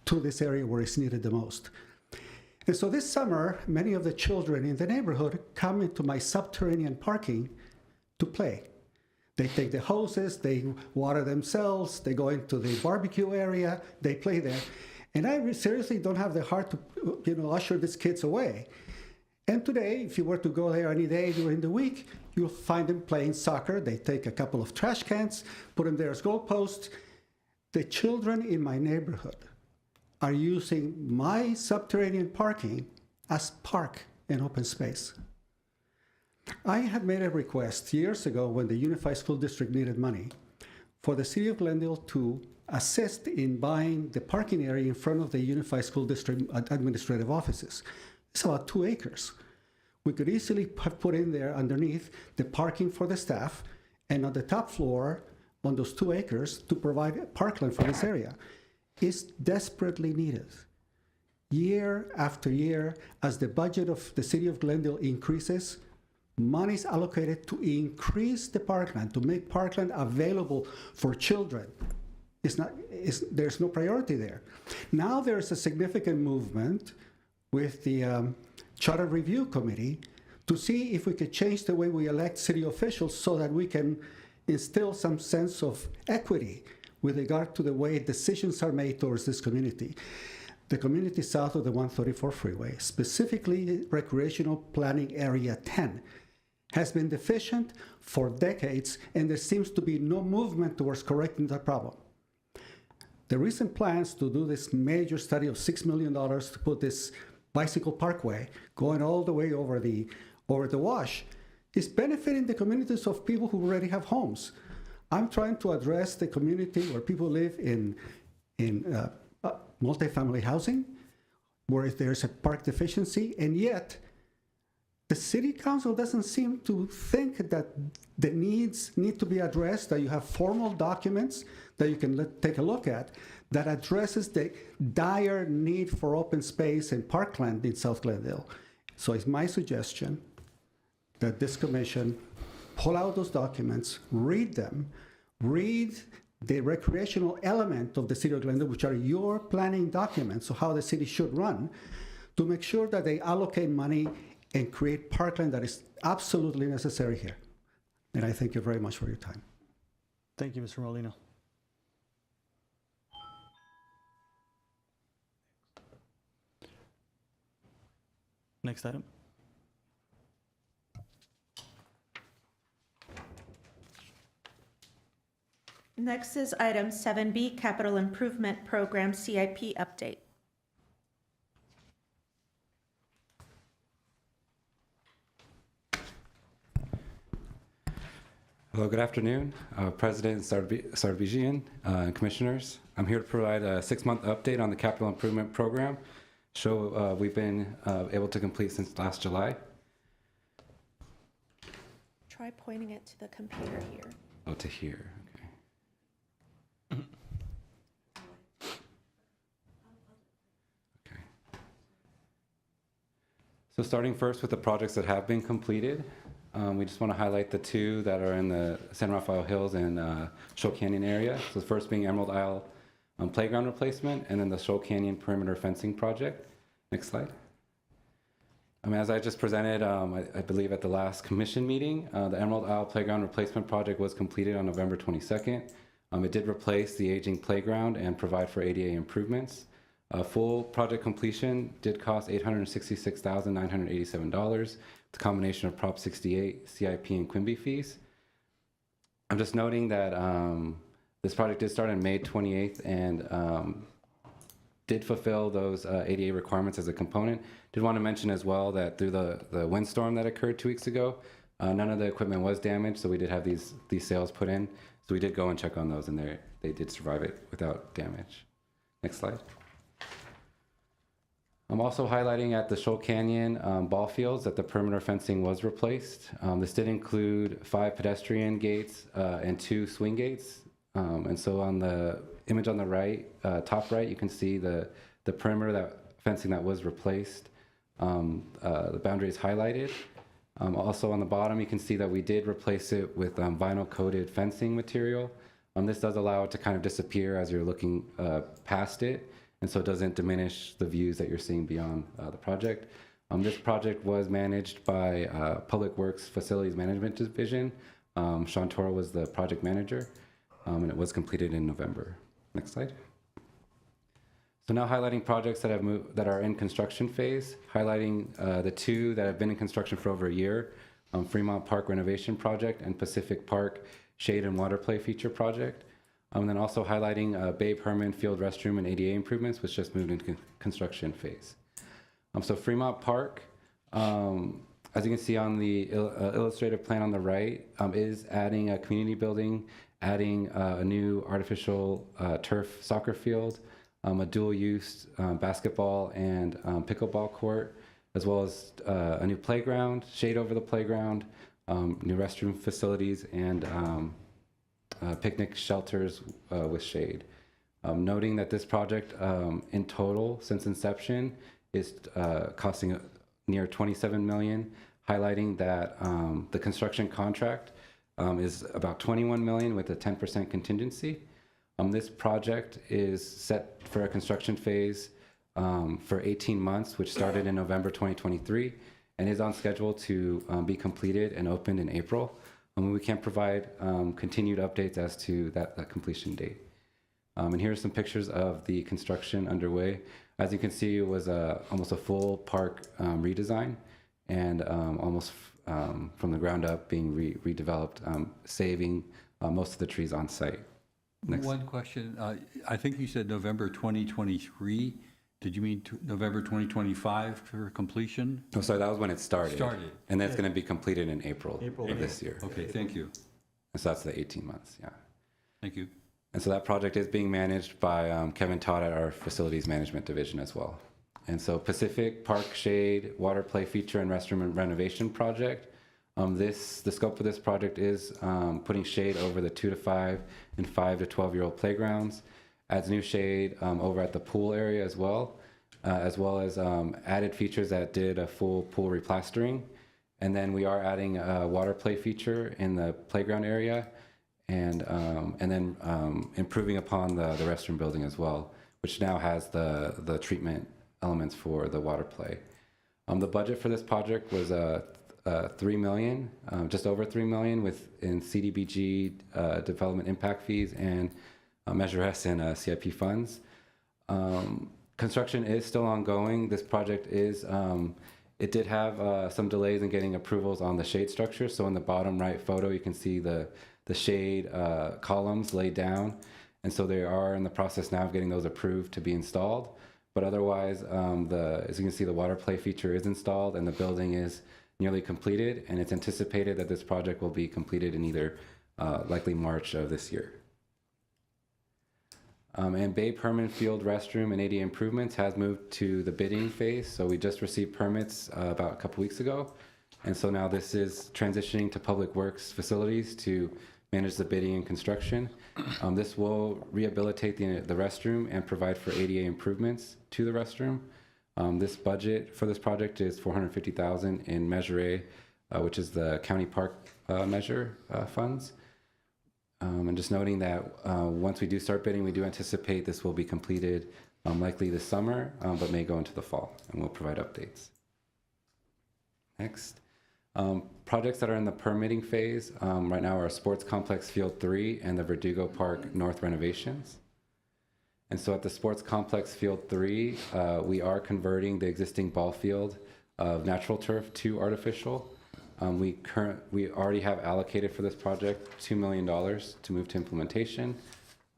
[SPEAKER 12] to this area where it's needed the most. And so this summer, many of the children in the neighborhood come into my subterranean parking to play. They take the hoses, they water themselves, they go into the barbecue area, they play there. And I seriously don't have the heart to, usher these kids away. And today, if you were to go there any day during the week, you'll find them playing soccer. They take a couple of trash cans, put them there as goalposts. The children in my neighborhood are using my subterranean parking as park and open space. I had made a request years ago when the Unified School District needed money for the City of Glendale to assist in buying the parking area in front of the Unified School District administrative offices. It's about 2 acres. We could easily have put in there underneath the parking for the staff, and on the top floor, on those 2 acres, to provide parkland for this area. It's desperately needed. Year after year, as the budget of the City of Glendale increases, money is allocated to increase the parkland, to make parkland available for children. There's no priority there. Now there's a significant movement with the Charter Review Committee to see if we could change the way we elect city officials so that we can instill some sense of equity with regard to the way decisions are made towards this community. The community south of the 134 freeway, specifically Recreational Planning Area 10, has been deficient for decades, and there seems to be no movement towards correcting that problem. The recent plans to do this major study of $6 million to put this bicycle parkway going all the way over the wash is benefiting the communities of people who already have homes. I'm trying to address the community where people live in multifamily housing, where there's a park deficiency, and yet the city council doesn't seem to think that the needs need to be addressed, that you have formal documents that you can take a look at that addresses the dire need for open space and parkland in South Glendale. So it's my suggestion that this commission pull out those documents, read them, read the recreational element of the city of Glendale, which are your planning documents of how the city should run, to make sure that they allocate money and create parkland that is absolutely necessary here. And I thank you very much for your time.
[SPEAKER 1] Thank you, Mr. Molina. Next item.
[SPEAKER 2] Next is item 7B, Capital Improvement Program CIP update.
[SPEAKER 13] Hello, good afternoon, President Sarbijian, Commissioners. I'm here to provide a 6-month update on the Capital Improvement Program. We've been able to complete since last July.
[SPEAKER 2] Try pointing it to the computer here.
[SPEAKER 13] Oh, to here, okay. Okay. So starting first with the projects that have been completed, we just want to highlight the 2 that are in the San Rafael Hills and Shoal Canyon area. So the first being Emerald Isle playground replacement, and then the Shoal Canyon perimeter fencing project. Next slide. As I just presented, I believe at the last commission meeting, the Emerald Isle playground replacement project was completed on November 22nd. It did replace the aging playground and provide for ADA improvements. Full project completion did cost $866,987. It's a combination of Prop 68, CIP, and Quimby fees. I'm just noting that this project did start on May 28th and did fulfill those ADA requirements as a component. Did want to mention as well that through the windstorm that occurred 2 weeks ago, none of the equipment was damaged, so we did have these sails put in. So we did go and check on those, and they did survive it without damage. Next slide. I'm also highlighting at the Shoal Canyon ball fields that the perimeter fencing was replaced. This did include 5 pedestrian gates and 2 swing gates. And so on the image on the right, top right, you can see the perimeter fencing that was replaced. The boundary is highlighted. Also on the bottom, you can see that we did replace it with vinyl coated fencing material. This does allow it to kind of disappear as you're looking past it, and so it doesn't diminish the views that you're seeing beyond the project. This project was managed by Public Works Facilities Management Division. Sean Toro was the project manager, and it was completed in November. Next slide. So now highlighting projects that are in construction phase, highlighting the 2 that have been in construction for over a year, Fremont Park Renovation Project and Pacific Park Shade and Water Play Feature Project. And then also highlighting Babe Herman Field Restroom and ADA improvements, which just moved into construction phase. So Fremont Park, as you can see on the illustrative plan on the right, is adding a community building, adding a new artificial turf soccer field, a dual-use basketball and pickleball court, as well as a new playground, shade over the playground, new restroom facilities, and picnic shelters with shade. Noting that this project in total since inception is costing near $27 million, highlighting that the construction contract is about $21 million with a 10% contingency. This project is set for a construction phase for 18 months, which started in November 2023, and is on schedule to be completed and opened in April. We can provide continued updates as to that completion date. And here are some pictures of the construction underway. As you can see, it was almost a full park redesign. and almost from the ground up being redeveloped, saving most of the trees on site. Next.
[SPEAKER 3] One question. I think you said November 2023. Did you mean November 2025 for completion?
[SPEAKER 13] Oh, sorry, that was when it started.
[SPEAKER 3] Started.
[SPEAKER 13] And then it's going to be completed in April of this year.
[SPEAKER 3] Okay, thank you.
[SPEAKER 13] And so that's the 18 months, yeah.
[SPEAKER 3] Thank you.
[SPEAKER 13] And so that project is being managed by Kevin Todd at our Facilities Management Division as well. And so Pacific Park Shade Water Play Feature and Restroom and Renovation Project. The scope of this project is putting shade over the 2 to 5 and 5 to 12-year-old playgrounds, adds new shade over at the pool area as well as added features that did a full pool replastering. And then we are adding a water play feature in the playground area, and then improving upon the restroom building as well, which now has the treatment elements for the water play. The budget for this project was $3 million, just over $3 million in CDBG development impact fees and Measure S and CIP funds. Construction is still ongoing. This project is, it did have some delays in getting approvals on the shade structure. So in the bottom right photo, you can see the shade columns laid down. And so they are in the process now of getting those approved to be installed. But otherwise, as you can see, the water play feature is installed and the building is nearly completed. And it's anticipated that this project will be completed in either likely March of this year. And Bay Permanent Field Restroom and ADA improvements has moved to the bidding phase. So we just received permits about a couple weeks ago. And so now this is transitioning to Public Works Facilities to manage the bidding and construction. This will rehabilitate the restroom and provide for ADA improvements to the restroom. This budget for this project is $450,000 in Measure A, which is the county park measure funds. And just noting that once we do start bidding, we do anticipate this will be completed likely this summer, but may go into the fall, and we'll provide updates. Next. Projects that are in the permitting phase right now are Sports Complex Field 3 and the Verdugo Park North renovations. And so at the Sports Complex Field 3, we are converting the existing ball field of natural turf to artificial. We already have allocated for this project $2 million to move to implementation.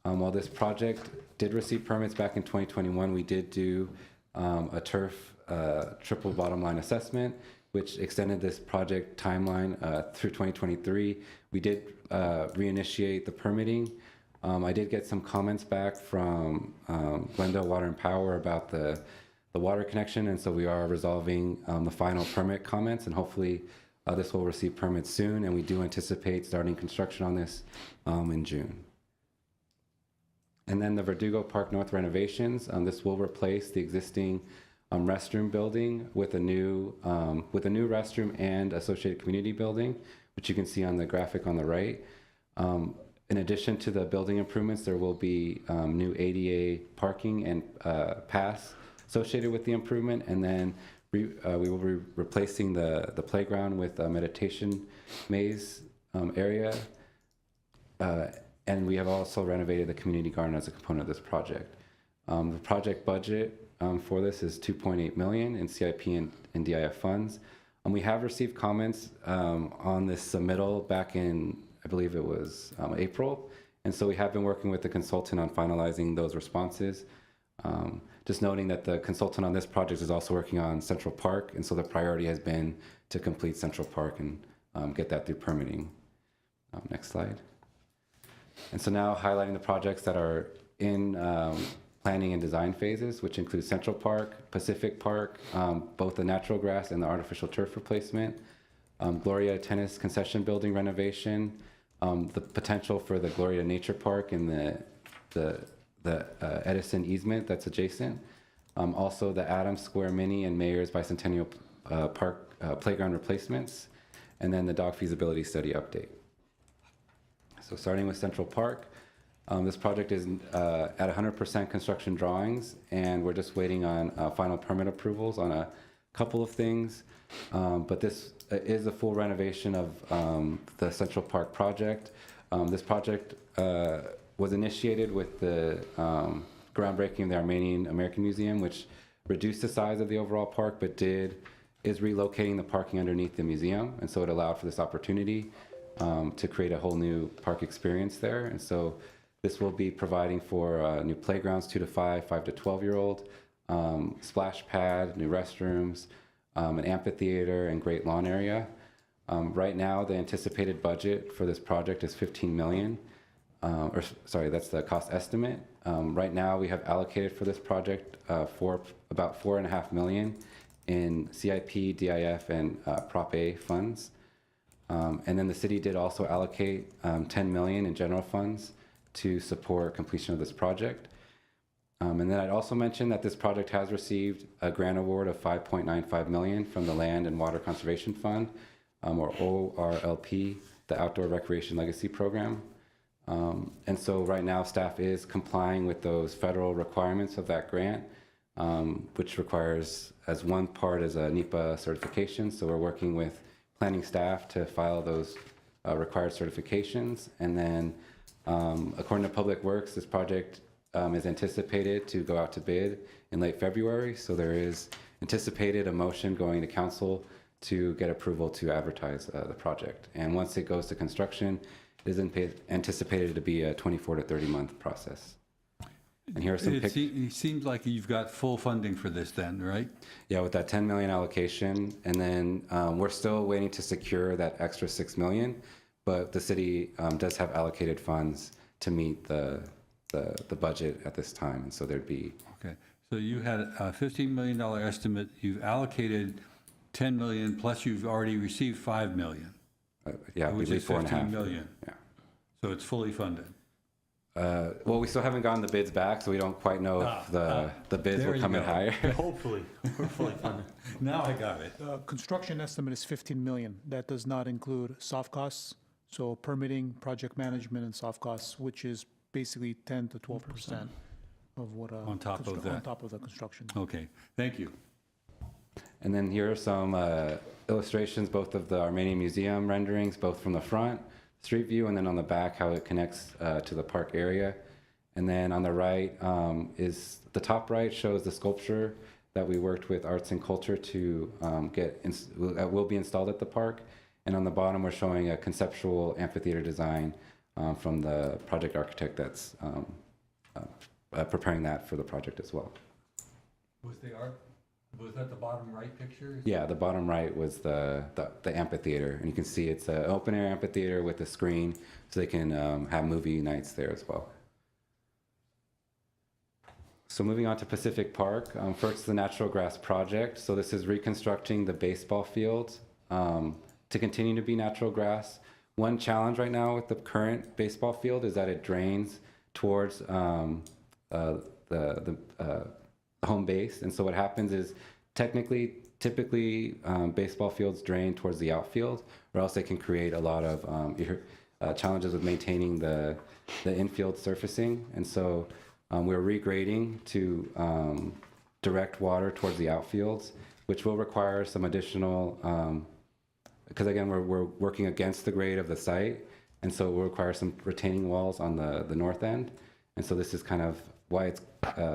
[SPEAKER 13] While this project did receive permits back in 2021, we did do a turf triple bottom line assessment, which extended this project timeline through 2023. We did reinitiate the permitting. I did get some comments back from Glendale Water and Power about the water connection, and so we are resolving the final permit comments, and hopefully this will receive permits soon, and we do anticipate starting construction on this in June. And then the Verdugo Park North renovations, this will replace the existing restroom building with a new restroom and associated community building, which you can see on the graphic on the right. In addition to the building improvements, there will be new ADA parking and paths associated with the improvement, and then we will be replacing the playground with a meditation maze area, and we have also renovated the community garden as a component of this project. The project budget for this is $2.8 million in CIP and DIF funds. We have received comments on this submittal back in, I believe it was April, and so we have been working with the consultant on finalizing those responses. Just noting that the consultant on this project is also working on Central Park, and so the priority has been to complete Central Park and get that through permitting. Next slide. And so now highlighting the projects that are in planning and design phases, which include Central Park, Pacific Park, both the natural grass and the artificial turf replacement, Gloria Tennis Concession Building renovation, the potential for the Gloria Nature Park and the Edison easement that's adjacent. Also the Adams Square Mini and Mayor's Bicentennial Park playground replacements, and then the dog feasibility study update. So starting with Central Park, this project is at 100% construction drawings, and we're just waiting on final permit approvals on a couple of things. But this is a full renovation of the Central Park project. This project was initiated with the groundbreaking of the Armenian American Museum, which reduced the size of the overall park, but did is relocating the parking underneath the museum, and so it allowed for this opportunity to create a whole new park experience there. And so this will be providing for new playgrounds, 2 to 5, 5 to 12-year-old, splash pad, new restrooms, an amphitheater, and great lawn area. Right now, the anticipated budget for this project is $15 million. That's the cost estimate. Right now, we have allocated for this project for about $4.5 million in CIP, DIF, and Prop A funds. And then the city did also allocate $10 million in general funds to support completion of this project. And then I'd also mention that this project has received a grant award of $5.95 million from the Land and Water Conservation Fund, or ORLP, the Outdoor Recreation Legacy Program. And so right now, staff is complying with those federal requirements of that grant, which requires as one part as a NEPA certification. So we're working with planning staff to file those required certifications. And then according to Public Works, this project is anticipated to go out to bid in late February. So there is anticipated a motion going to council to get approval to advertise the project. And once it goes to construction, it is anticipated to be a 24 to 30 month process. And here are some pictures.
[SPEAKER 3] It seems like you've got full funding for this then, right?
[SPEAKER 13] Yeah, with that 10 million allocation. And then we're still waiting to secure that extra 6 million, but the city does have allocated funds to meet the budget at this time. And so there'd be.
[SPEAKER 3] Okay, so you had a $15 million estimate, you've allocated 10 million, plus you've already received 5 million.
[SPEAKER 13] Yeah, we
[SPEAKER 3] which
[SPEAKER 13] leave
[SPEAKER 3] is
[SPEAKER 13] 4.5.
[SPEAKER 3] 15 million.
[SPEAKER 13] Yeah.
[SPEAKER 3] So it's fully funded.
[SPEAKER 13] Well, we still haven't gotten the bids back, so we don't quite know if the bids
[SPEAKER 3] there
[SPEAKER 13] will
[SPEAKER 3] you
[SPEAKER 13] come in
[SPEAKER 3] go.
[SPEAKER 13] higher.
[SPEAKER 1] Hopefully, we're fully funded.
[SPEAKER 3] Now I got it.
[SPEAKER 5] The construction estimate is 15 million. That does not include soft costs, so permitting, project management, and soft costs, which is basically 10 to 12% of what
[SPEAKER 3] On top of that.
[SPEAKER 5] on top of the construction.
[SPEAKER 3] Okay, thank you.
[SPEAKER 13] And then here are some illustrations, both of the Armenian Museum renderings, both from the front, street view, and then on the back, how it connects to the park area. And then on the right is, the top right shows the sculpture that we worked with Arts and Culture to will be installed at the park. And on the bottom, we're showing a conceptual amphitheater design from the project architect that's preparing that for the project as well.
[SPEAKER 3] Was that the bottom right picture?
[SPEAKER 13] Yeah, the bottom right was the amphitheater, and you can see it's an open air amphitheater with a screen, so they can have movie nights there as well. So moving on to Pacific Park, first the Natural Grass Project. So this is reconstructing the baseball fields to continue to be natural grass. One challenge right now with the current baseball field is that it drains towards the home base. And so what happens is typically baseball fields drain towards the outfield, or else they can create a lot of challenges with maintaining the infield surfacing. And so we're regrading to direct water towards the outfields, which will require some additional, because again, we're working against the grade of the site. And so it will require some retaining walls on the north end. And so this is kind of why it's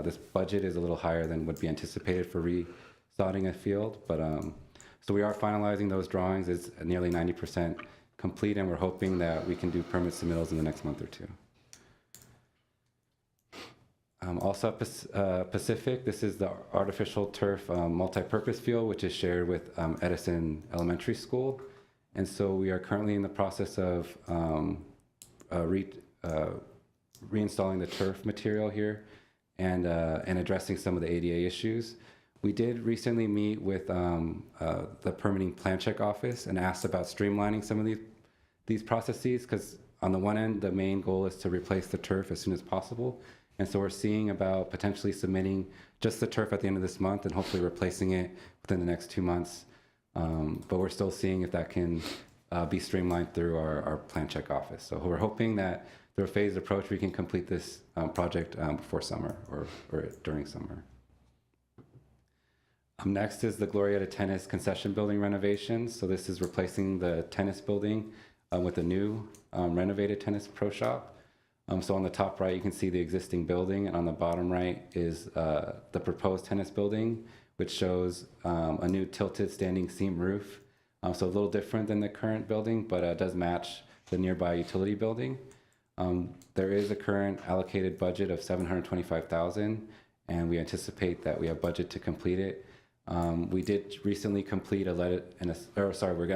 [SPEAKER 13] this budget is a little higher than would be anticipated for resodding a field. But so we are finalizing those drawings. It's nearly 90% complete, and we're hoping that we can do permit submittals in the next month or two. Also Pacific, this is the artificial turf multi-purpose field, which is shared with Edison Elementary School. And so we are currently in the process of reinstalling the turf material here and addressing some of the ADA issues. We did recently meet with the permitting plan check office and asked about streamlining some of these processes, because on the one end, the main goal is to replace the turf as soon as possible. And so we're seeing about potentially submitting just the turf at the end of this month and hopefully replacing it within the next 2 months. But we're still seeing if that can be streamlined through our plan check office. So we're hoping that through a phased approach, we can complete this project before summer or during summer. Next is the Glorieta Tennis Concession Building renovations. So this is replacing the tennis building with a new renovated tennis pro shop. So on the top right, you can see the existing building, and on the bottom right is the proposed tennis building, which shows a new tilted standing seam roof. So a little different than the current building, but does match the nearby utility building. There is a current allocated budget of $725,000, and we anticipate that we have budget to complete it. We did recently complete we're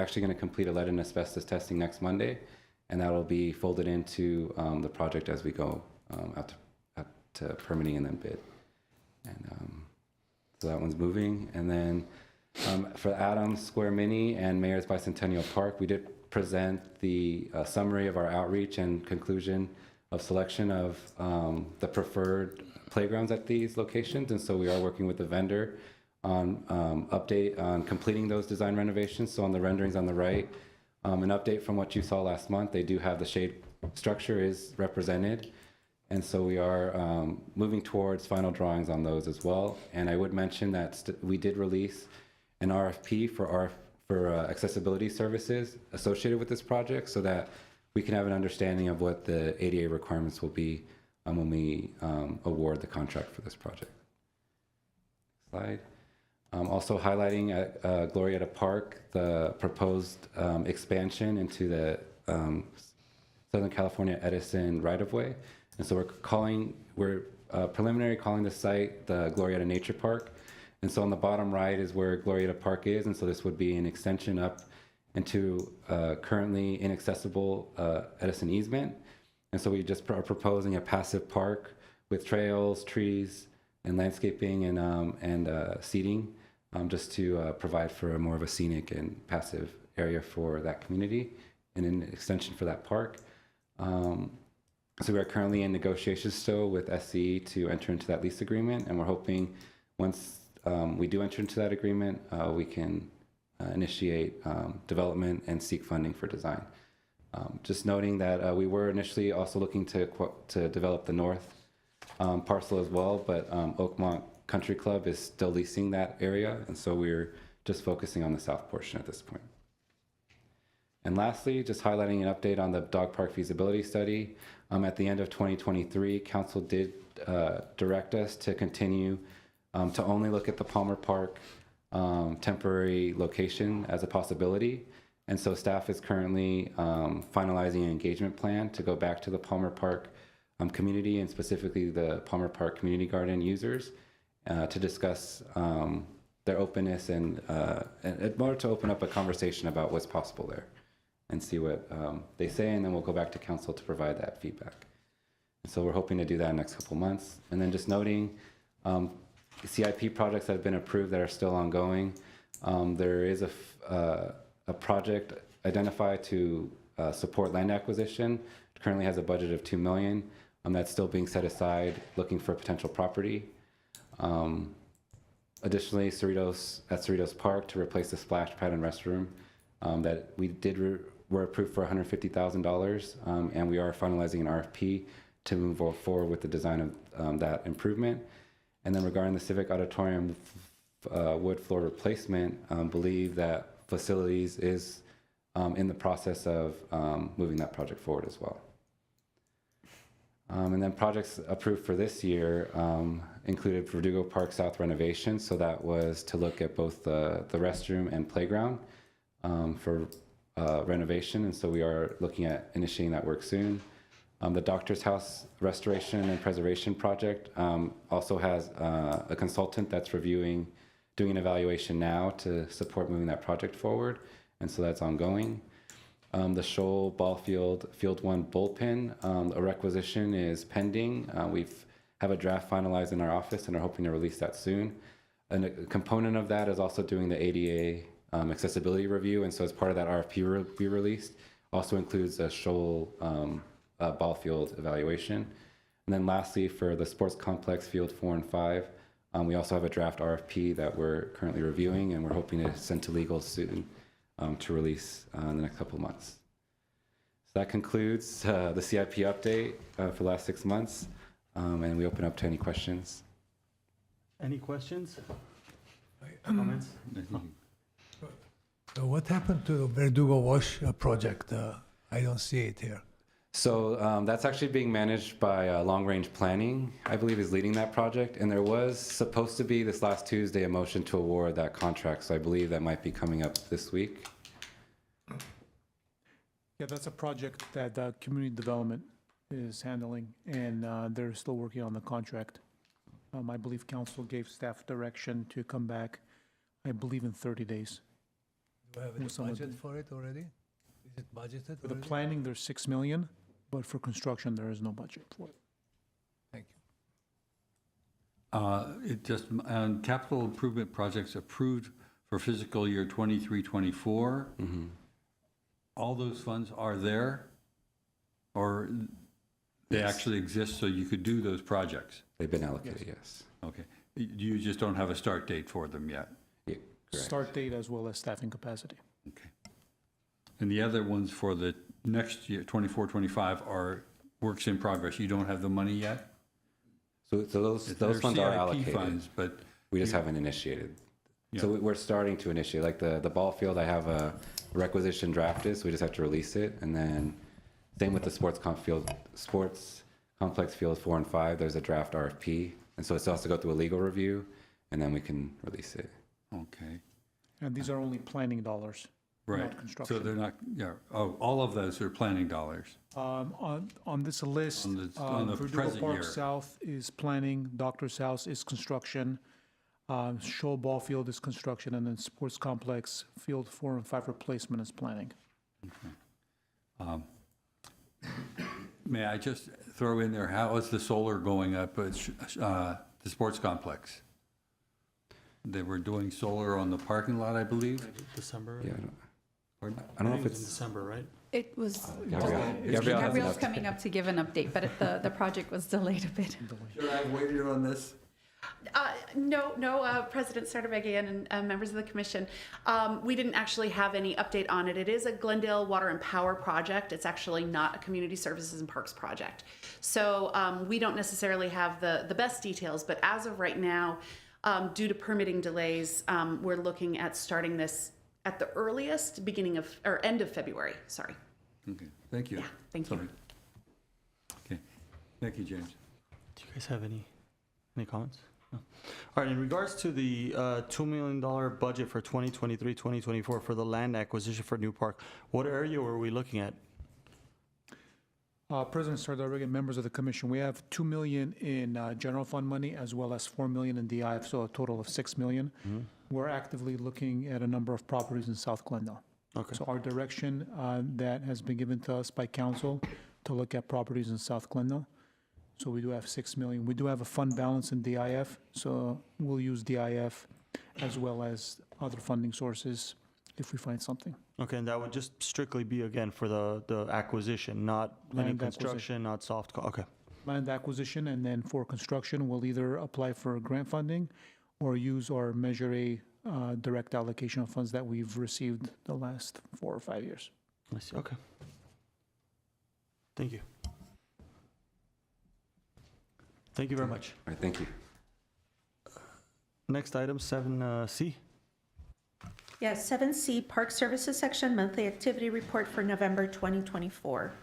[SPEAKER 13] actually going to complete a lead and asbestos testing next Monday, and that will be folded into the project as we go out to permitting and then bid. And so that one's moving. And then for Adams Square Mini and Mayor's Bicentennial Park, we did present the summary of our outreach and conclusion of selection of the preferred playgrounds at these locations. And so we are working with the vendor on update on completing those design renovations. So on the renderings on the right, an update from what you saw last month, they do have the shade structure is represented. And so we are moving towards final drawings on those as well. And I would mention that we did release an RFP for accessibility services associated with this project so that we can have an understanding of what the ADA requirements will be when we award the contract for this project. Slide. Also highlighting at Glorietta Park, the proposed expansion into the Southern California Edison right-of-way. And so we're preliminary calling the site the Glorietta Nature Park. And so on the bottom right is where Glorietta Park is. And so this would be an extension up into currently inaccessible Edison easement. And so we just are proposing a passive park with trails, trees, and landscaping and seating just to provide for more of a scenic and passive area for that community and an extension for that park. So we are currently in negotiations still with SCE to enter into that lease agreement, and we're hoping once we do enter into that agreement, we can initiate development and seek funding for design. Just noting that we were initially also looking to develop the north parcel as well, but Oakmont Country Club is still leasing that area, and so we're just focusing on the south portion at this point. And lastly, just highlighting an update on the dog park feasibility study. At the end of 2023, council did direct us to continue to only look at the Palmer Park temporary location as a possibility. And so staff is currently finalizing an engagement plan to go back to the Palmer Park community and specifically the Palmer Park Community Garden users to discuss their openness and more to open up a conversation about what's possible there and see what they say, and then we'll go back to council to provide that feedback. And so we're hoping to do that in the next couple months. And then just noting CIP projects that have been approved that are still ongoing. There is a project identified to support land acquisition. It currently has a budget of $2 million. That's still being set aside, looking for potential property. Additionally, Cerritos Park to replace the splash pad and restroom that we were approved for $150,000, and we are finalizing an RFP to move forward with the design of that improvement. And then regarding the Civic Auditorium wood floor replacement, believe that facilities is in the process of moving that project forward as well. And then projects approved for this year included Verdugo Park South renovation. So that was to look at both the restroom and playground for renovation. And so we are looking at initiating that work soon. The Doctor's House restoration and preservation project also has a consultant that's doing an evaluation now to support moving that project forward. And so that's ongoing. The Shoal Ball Field, Field 1 bullpen, a requisition is pending. We have a draft finalized in our office and are hoping to release that soon. And a component of that is also doing the ADA accessibility review. And so as part of that RFP we released, also includes a Shoal ball field evaluation. And then lastly, for the sports complex Field 4 and 5, we also have a draft RFP that we're currently reviewing, and we're hoping to send to legal soon to release in the next couple of months. So that concludes the CIP update for the last 6 months, and we open up to any questions.
[SPEAKER 1] Any questions? Comments?
[SPEAKER 9] So what happened to Verdugo Wash project? I don't see it here.
[SPEAKER 13] So that's actually being managed by Long Range Planning, I believe is leading that project. And there was supposed to be this last Tuesday a motion to award that contract. So I believe that might be coming up this week.
[SPEAKER 5] Yeah, that's a project that community development is handling, and they're still working on the contract. I believe council gave staff direction to come back, I believe in 30 days.
[SPEAKER 9] Do you have
[SPEAKER 5] With some
[SPEAKER 9] any
[SPEAKER 5] of
[SPEAKER 9] budget
[SPEAKER 5] the-
[SPEAKER 9] for it already? Is it budgeted
[SPEAKER 5] For the
[SPEAKER 9] already?
[SPEAKER 5] planning, there's 6 million, but for construction, there is no budget for it.
[SPEAKER 9] Thank you.
[SPEAKER 3] It just, capital improvement projects approved for fiscal year 23-24. All those funds are there, or they actually exist so you could do those projects?
[SPEAKER 13] They've been allocated, yes.
[SPEAKER 3] Okay. You just don't have a start date for them yet?
[SPEAKER 13] Yeah, correct.
[SPEAKER 5] Start date as well as staffing capacity.
[SPEAKER 3] Okay. And the other ones for the next year, 24-25, are works in progress. You don't have the money yet?
[SPEAKER 13] So those
[SPEAKER 3] They're
[SPEAKER 13] funds are
[SPEAKER 3] CIP
[SPEAKER 13] allocated.
[SPEAKER 3] funds, but
[SPEAKER 13] We just haven't initiated.
[SPEAKER 3] Yeah.
[SPEAKER 13] So we're starting to initiate, like the ball field, I have a requisition drafted, so we just have to release it. And then same with the sports complex field 4 and 5, there's a draft RFP. And so it still has to go through a legal review, and then we can release it.
[SPEAKER 3] okay.
[SPEAKER 5] And these are only planning dollars,
[SPEAKER 3] Right.
[SPEAKER 5] not
[SPEAKER 3] So
[SPEAKER 5] construction.
[SPEAKER 3] they're not, yeah, oh, all of those are planning dollars.
[SPEAKER 5] On this list,
[SPEAKER 3] on the
[SPEAKER 5] Verdugo
[SPEAKER 3] present
[SPEAKER 5] Park
[SPEAKER 3] year.
[SPEAKER 5] South is planning, Doctor's House is construction, Shoal Ball Field is construction, and then Sports Complex Field 4 and 5 replacement is planning.
[SPEAKER 3] May I just throw in there, how is the solar going up at the sports complex? They were doing solar on the parking lot, I believe?
[SPEAKER 1] December?
[SPEAKER 13] Yeah,
[SPEAKER 3] Pardon?
[SPEAKER 13] I don't know if
[SPEAKER 1] it was in
[SPEAKER 13] it's,
[SPEAKER 1] December, right?
[SPEAKER 10] It was,
[SPEAKER 13] Gabrielle has an
[SPEAKER 10] Gabrielle's
[SPEAKER 13] update.
[SPEAKER 10] coming up to give an update, but the project was delayed a bit.
[SPEAKER 3] Should I have waited on this?
[SPEAKER 6] No, President Sardabagian and members of the commission. We didn't actually have any update on it. It is a Glendale Water and Power project. It's actually not a Community Services and Parks project. So we don't necessarily have the best details, but as of right now, due to permitting delays, we're looking at starting this at the earliest end of February, sorry.
[SPEAKER 3] Okay, thank you.
[SPEAKER 6] Yeah, thank you.
[SPEAKER 3] Sorry. Okay, thank you, James.
[SPEAKER 1] Do you guys have any comments? No. All right, in regards to the $2 million budget for 2023-2024 for the land acquisition for New Park, what area were we looking at?
[SPEAKER 5] President Sardar, members of the commission, we have $2 million in general fund money as well as $4 million in DIF, so a total of $6 million. We're actively looking at a number of properties in South Glendale.
[SPEAKER 1] Okay.
[SPEAKER 5] So our direction that has been given to us by council to look at properties in South Glendale. So we do have $6 million. We do have a fund balance in DIF, so we'll use DIF as well as other funding sources if we find something.
[SPEAKER 1] Okay, and that would just strictly be, again, for the acquisition, not any
[SPEAKER 5] Land
[SPEAKER 1] construction, not okay.
[SPEAKER 5] Land acquisition, and then for construction, we'll either apply for grant funding or use our Measure A direct allocation of funds that we've received the last 4 or 5 years.
[SPEAKER 1] I see, okay. Thank you. Thank you very much.
[SPEAKER 13] All right, thank you.
[SPEAKER 1] Next item, 7C.
[SPEAKER 2] Yes, 7C, Park Services Section, Monthly Activity Report for November 2024.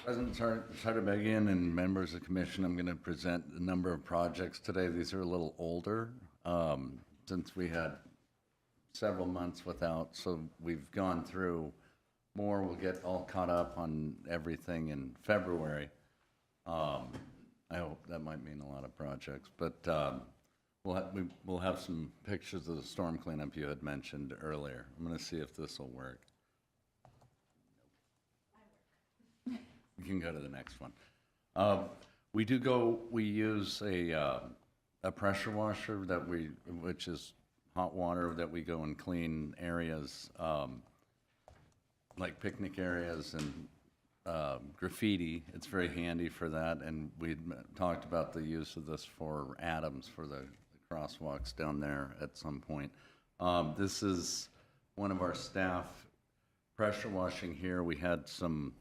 [SPEAKER 14] President Sardabagian and members of the commission, I'm going to present a number of projects today. These are a little older since we had several months without, so we've gone through more. We'll get all caught up on everything in February. I hope that might mean a lot of projects, but we'll have some pictures of the storm cleanup you had mentioned earlier. I'm going to see if this will work. You can go to the next one. We use a pressure washer which is hot water that we go and clean areas like picnic areas and graffiti. It's very handy for that, and we talked about the use of this for Adams for the crosswalks down there at some point. This is one of our staff pressure washing here. We had some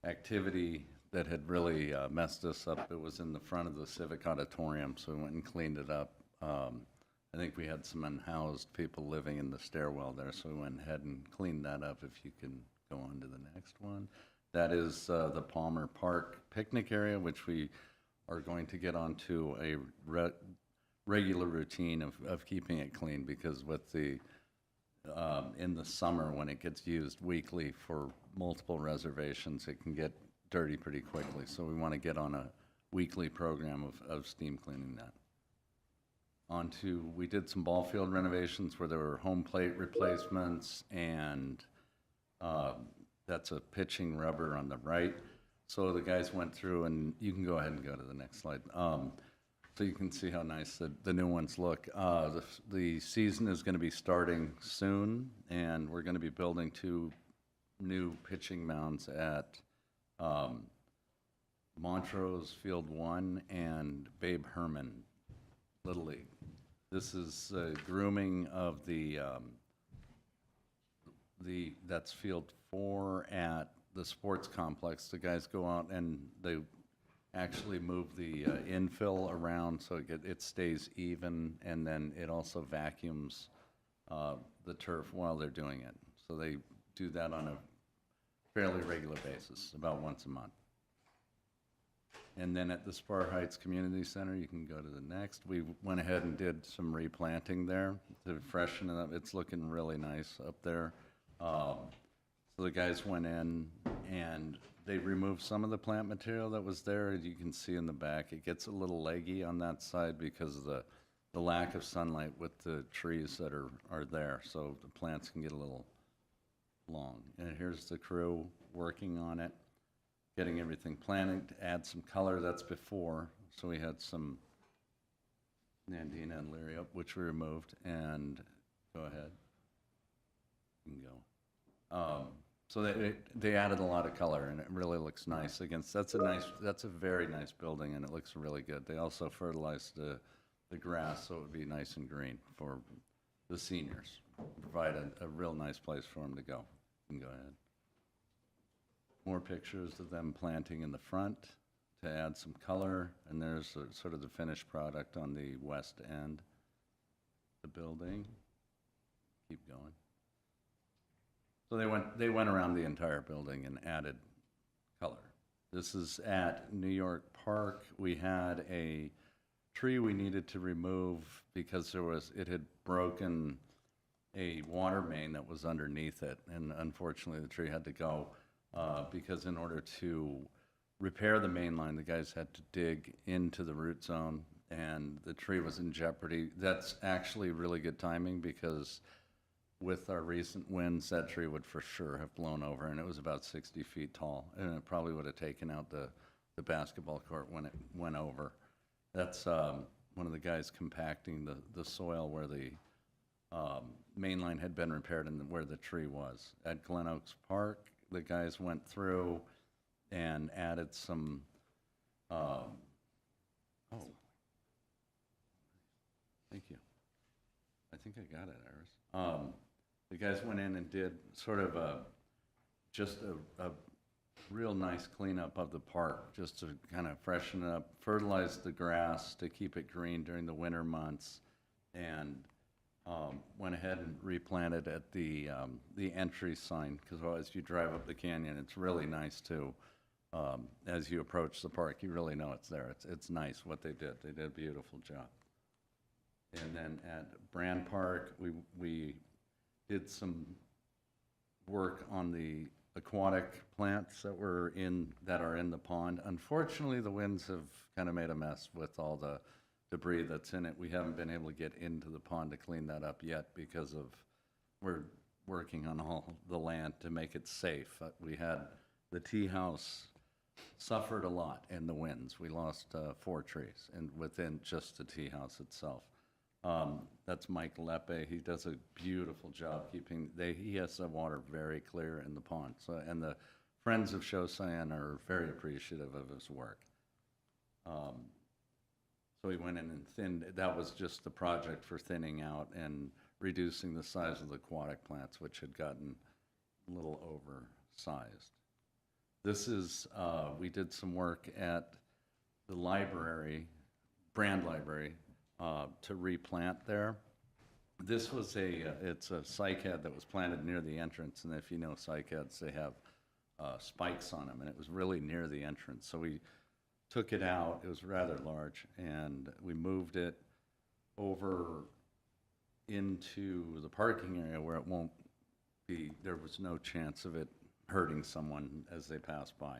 [SPEAKER 14] activity that had really messed us up. It was in the front of the Civic Auditorium, so we went and cleaned it up. I think we had some unhoused people living in the stairwell there, so we went ahead and cleaned that up. If you can go on to the next one. That is the Palmer Park picnic area, which we are going to get onto a regular routine of keeping it clean, because with the in the summer, when it gets used weekly for multiple reservations, it can get dirty pretty quickly. So we want to get on a weekly program of steam cleaning that. We did some ball field renovations where there were home plate replacements, and that's a pitching rubber on the right. So the guys went through, and you can go ahead and go to the next slide. So you can see how nice the new ones look. The season is going to be starting soon, and we're going to be building 2 new pitching mounds at Montrose Field 1 and Babe Herman Little League. This is grooming of that's Field 4 at the sports complex. The guys go out and they actually move the infill around so it stays even, and then it also vacuums the turf while they're doing it. So they do that on a fairly regular basis, about once a month. And then at the Spar Heights Community Center, you can go to the next. We went ahead and did some replanting there to freshen it up. It's looking really nice up there. So the guys went in and they removed some of the plant material that was there. As you can see in the back, it gets a little leggy on that side because of the lack of sunlight with the trees that are there. So the plants can get a little long. And here's the crew working on it, getting everything planted, to add some color. That's before. So we had some Nandina and Lyria, which we removed. And go ahead. You can go. So they added a lot of color, and it really looks nice. That's a very nice building, and it looks really good. They also fertilized the grass, so it would be nice and green for the seniors. Provide a real nice place for them to go. You can go ahead. More pictures of them planting in the front to add some color, and there's sort of the finished product on the west end of the building. Keep going. So they went around the entire building and added color. This is at New York Park. We had a tree we needed to remove because it had broken a water main that was underneath it, and unfortunately the tree had to go because in order to repair the main line, the guys had to dig into the root zone, and the tree was in jeopardy. That's actually really good timing because with our recent winds, that tree would for sure have blown over, and it was about 60 feet tall, and it probably would have taken out the basketball court when it went over. That's one of the guys compacting the soil where the main line had been repaired and where the tree was. At Glen Oaks Park, the guys went through and added some, thank you. I think I got it, Iris. The guys went in and did sort of just a real nice cleanup of the park, just to kind of freshen it up, fertilize the grass to keep it green during the winter months, and went ahead and replanted at the entry sign, because as you drive up the canyon, it's really nice too. As you approach the park, you really know it's there. It's nice what they did. They did a beautiful job. And then at Brand Park, we did some work on the aquatic plants that are in the pond. Unfortunately, the winds have kind of made a mess with all the debris that's in it. We haven't been able to get into the pond to clean that up yet because we're working on all the land to make it safe. We had the tea house suffered a lot in the winds. We lost 4 trees within just the tea house itself. That's Mike Lepe. He does a beautiful job he has the water very clear in the pond. So, and the Friends of Chausan are very appreciative of his work. So he went in and thinned. That was just the project for thinning out and reducing the size of the aquatic plants, which had gotten a little oversized. This is, we did some work at the library, Brand Library, to replant there. This was it's a cycad that was planted near the entrance, and if you know cycads, they have spikes on them, and it was really near the entrance. So we took it out, it was rather large, and we moved it over into the parking area where it won't be, there was no chance of it hurting someone as they pass by.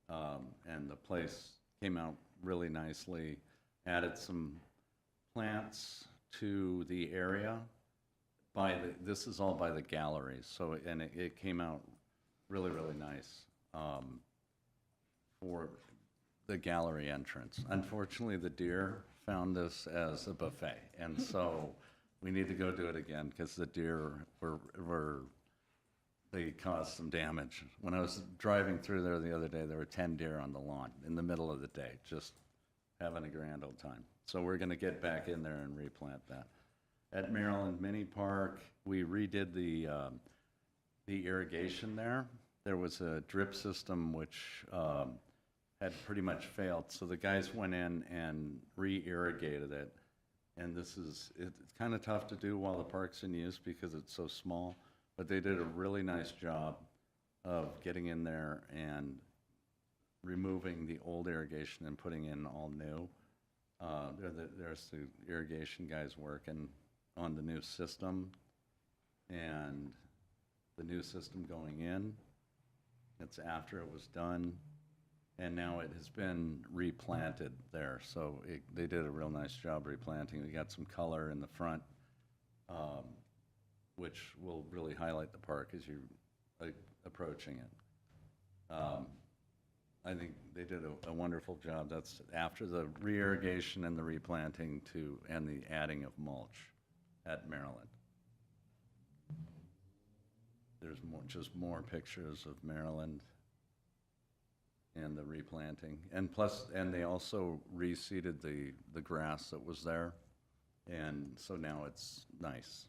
[SPEAKER 14] And the place came out really nicely, added some plants to the area this is all by the galleries, so, and it came out really, really nice for the gallery entrance. Unfortunately, the deer found this as a buffet, and so we need to go do it again because the deer they caused some damage. When I was driving through there the other day, there were 10 deer on the lawn in the middle of the day, just having a grand old time. So we're gonna get back in there and replant that. At Maryland Mini Park, we redid the irrigation there. There was a drip system which had pretty much failed, so the guys went in and re-irrigated it. And it's kind of tough to do while the park's in use because it's so small, but they did a really nice job of getting in there and removing the old irrigation and putting in all new. There's the irrigation guys working on the new system and the new system going in. It's after it was done, and now it has been replanted there. So they did a real nice job replanting. They got some color in the front, which will really highlight the park as you're approaching it. I think they did a wonderful job. That's after the re-irrigation and the replanting and the adding of mulch at Maryland. There's just more pictures of Maryland and the replanting. And they also reseeded the grass that was there. And so now it's nice.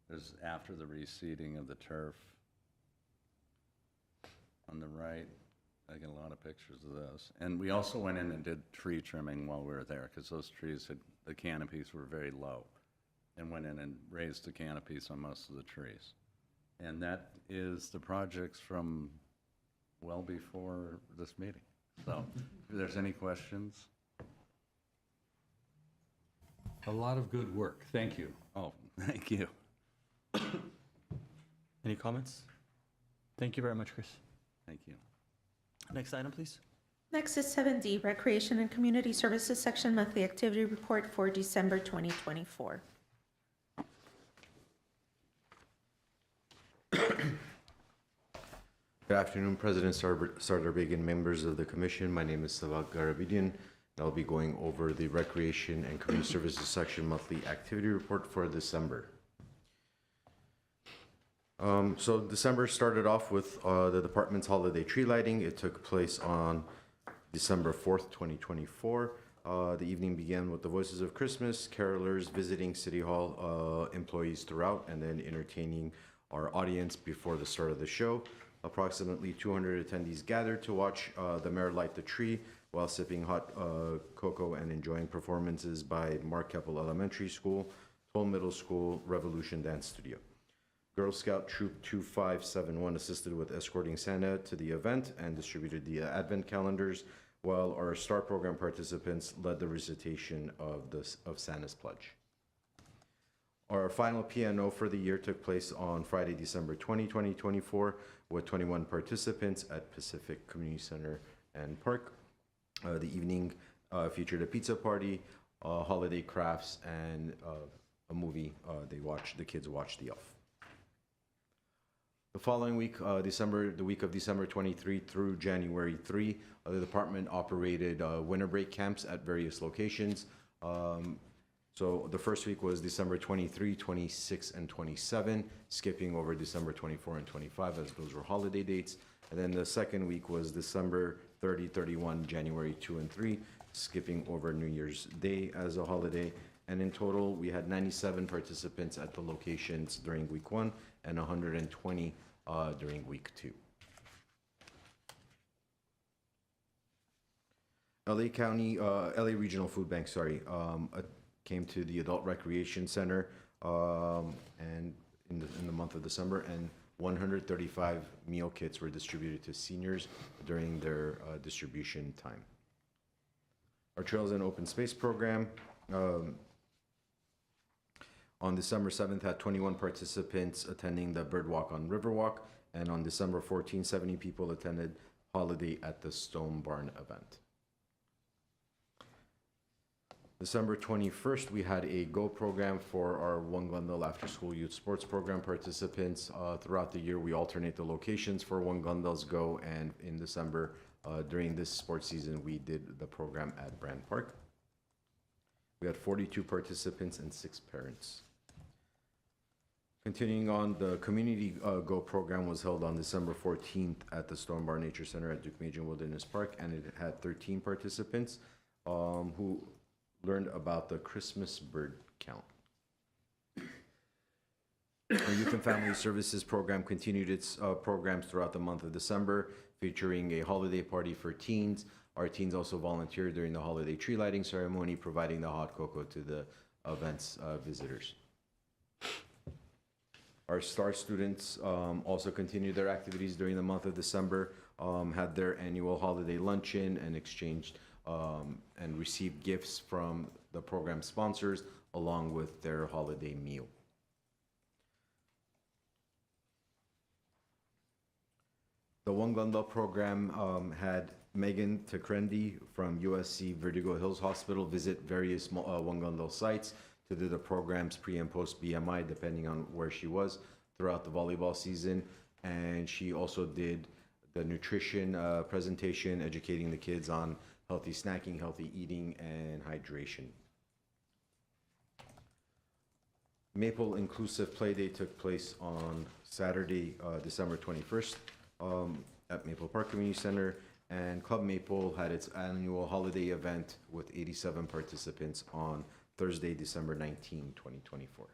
[SPEAKER 14] There's after the reseeding of the turf on the right. I get a lot of pictures of those. And we also went in and did tree trimming while we were there because those trees the canopies were very low, and went in and raised the canopies on most of the trees. And that is the projects from well before this meeting. So if there's any questions.
[SPEAKER 3] A lot of good work. Thank you.
[SPEAKER 14] Oh, thank you.
[SPEAKER 1] Any comments? Thank you very much, Chris.
[SPEAKER 14] Thank you.
[SPEAKER 1] Next item, please.
[SPEAKER 2] Next is 7D, Recreation and Community Services Section Monthly Activity Report for December 2024.
[SPEAKER 15] Good afternoon, President Sardar Begin, members of the Commission. My name is Savak Garabidian, and I'll be going over the Recreation and Community Services Section Monthly Activity Report for December. So December started off with the department's holiday tree lighting. It took place on December 4th, 2024. The evening began with the Voices of Christmas, carolers visiting City Hall, employees throughout, and then entertaining our audience before the start of the show. Approximately 200 attendees gathered to watch the mayor light the tree while sipping hot cocoa and enjoying performances by Mark Keppel Elementary School, Toll Middle School, Revolution Dance Studio. Girl Scout Troop 2571 assisted with escorting Santa to the event and distributed the advent calendars, while our STAR program participants led the recitation of Santa's Pledge. Our final P&O for the year took place on Friday, December 20, 2024, with 21 participants at Pacific Community Center and Park. The evening featured a pizza party, holiday crafts, and a movie. The kids watched The Elf. The following week, the week of December 23 through January 3, the department operated winter break camps at various locations. So the first week was December 23, 26, and 27, skipping over December 24 and 25 as those were holiday dates. And then the second week was December 30, 31, January 2 and 3, skipping over New Year's Day as a holiday. And in total, we had 97 participants at the locations during week 1 and 120 during week 2. LA Regional Food Bank, came to the Adult Recreation Center and in the month of December, and 135 meal kits were distributed to seniors during their distribution time. Our Trails and Open Space program on December 7th had 21 participants attending the Bird Walk on Riverwalk, and on December 14th, 70 people attended Holiday at the Stone Barn event. December 21st, we had a GO program for our One Glendale After School Youth Sports Program participants. Throughout the year, we alternate the locations for One Glendale's GO, and in December, during this sports season, we did the program at Brand Park. We had 42 participants and 6 parents. Continuing on, the Community GO program was held on December 14th at the Stone Barn Nature Center at Duke-Major Wilderness Park, and it had 13 participants who learned about the Christmas bird count. Our Youth and Family Services program continued its programs throughout the month of December, featuring a holiday party for teens. Our teens also volunteered during the holiday tree lighting ceremony, providing the hot cocoa to the event's visitors. Our STAR students also continued their activities during the month of December, had their annual holiday luncheon, and exchanged and received gifts from the program sponsors along with their holiday meal. The One Glendale program had Megan Takrendi from USC Vertigo Hills Hospital visit various One Glendale sites to do the program's pre and post BMI, depending on where she was throughout the volleyball season. And she also did the nutrition presentation, educating the kids on healthy snacking, healthy eating, and hydration. Maple Inclusive Play Day took place on Saturday, December 21st at Maple Park Community Center, and Club Maple had its annual holiday event with 87 participants on Thursday, December 19, 2024.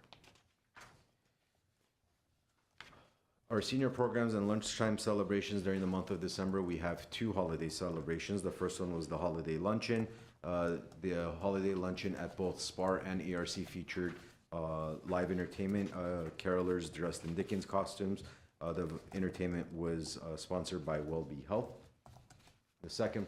[SPEAKER 15] Our senior programs and lunchtime celebrations during the month of December, we have 2 holiday celebrations. The first one was the holiday luncheon. The holiday luncheon at both SPAR and ARC featured live entertainment, carolers dressed in Dickens costumes. The entertainment was sponsored by WellBe Health. The second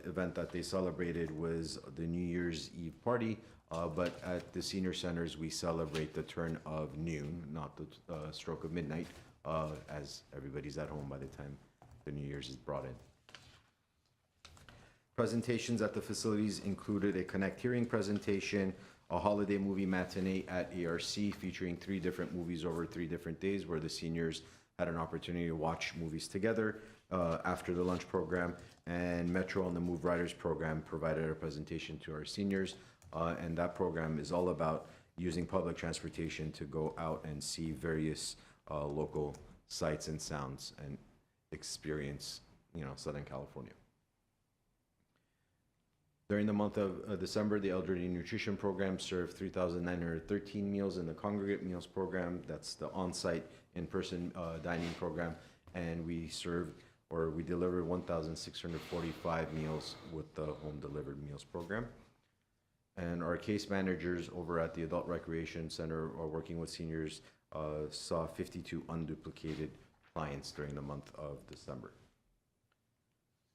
[SPEAKER 15] event that they celebrated was the New Year's Eve party, but at the senior centers, we celebrate the turn of noon, not the stroke of midnight, as everybody's at home by the time the New Year's is brought in. Presentations at the facilities included a Connect Hearing presentation, a holiday movie matinee at ARC featuring 3 different movies over 3 different days, where the seniors had an opportunity to watch movies together after the lunch program, and Metro and the Move Riders program provided a presentation to our seniors, and that program is all about using public transportation to go out and see various local sights and sounds and experience, Southern California. During the month of December, the Elderly Nutrition Program served 3,913 meals in the Congregate Meals Program. That's the on-site, in-person dining program. And we delivered 1,645 meals with the home-delivered meals program. And our case managers over at the Adult Recreation Center are working with seniors, saw 52 unduplicated clients during the month of December.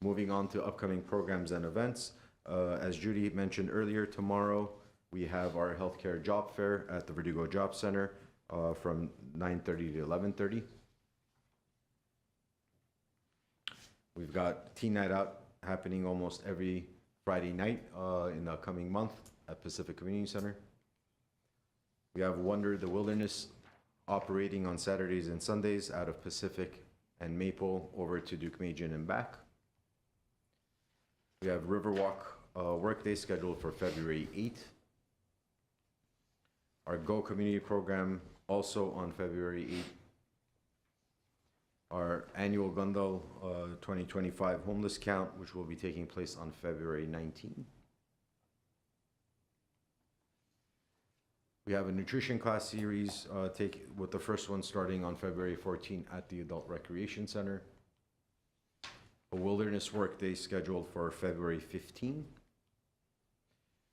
[SPEAKER 15] Moving on to upcoming programs and events. As Judy mentioned earlier, tomorrow we have our healthcare job fair at the Verdugo Job Center from 9:30 to 11:30. We've got Teen Night Out happening almost every Friday night in the coming month at Pacific Community Center. We have Wonder the Wilderness operating on Saturdays and Sundays out of Pacific and Maple over to Duke-Major and back. We have Riverwalk workday scheduled for February 8th. Our Go Community program also on February 8th. Our annual Glendale 2025 homeless count, which will be taking place on February 19th. We have a nutrition class series, with the first one starting on February 14 at the Adult Recreation Center. A wilderness work day scheduled for February 15.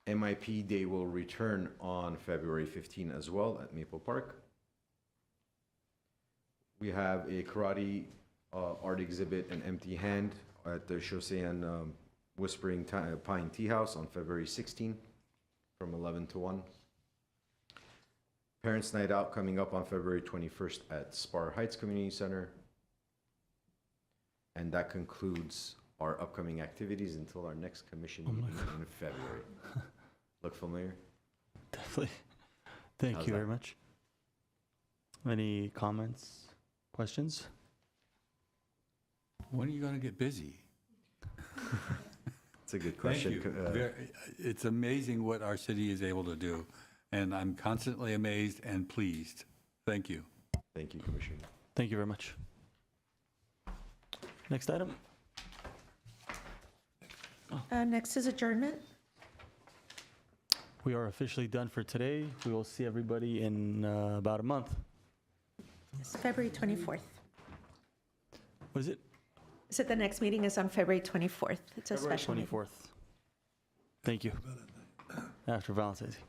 [SPEAKER 15] MIP Day will return on February 15 as well at Maple Park. We have a karate art exhibit, An Empty Hand, at the Chaussee Whispering Pine Tea House on February 16 from 11 to 1. Parents' Night Out coming up on February 21st at Spar Heights Community Center. And that concludes our upcoming activities until our next commission meeting in February. Look familiar?
[SPEAKER 1] Definitely. Thank
[SPEAKER 15] How's
[SPEAKER 1] you
[SPEAKER 15] that?
[SPEAKER 1] very much. Any comments, questions?
[SPEAKER 3] When are you going to get busy?
[SPEAKER 15] It's a good
[SPEAKER 3] Thank
[SPEAKER 15] question.
[SPEAKER 3] you. It's amazing what our city is able to do, and I'm constantly amazed and pleased. Thank you.
[SPEAKER 15] Thank you, Commissioner.
[SPEAKER 1] Thank you very much. Next item?
[SPEAKER 2] Next is adjournment.
[SPEAKER 1] We are officially done for today. We will see everybody in about a month.
[SPEAKER 2] It's February 24th.
[SPEAKER 1] What is it?
[SPEAKER 2] So the next meeting is on February 24th. It's a
[SPEAKER 1] February
[SPEAKER 2] special meeting.
[SPEAKER 1] 24th. Thank you. After Valentine's Day.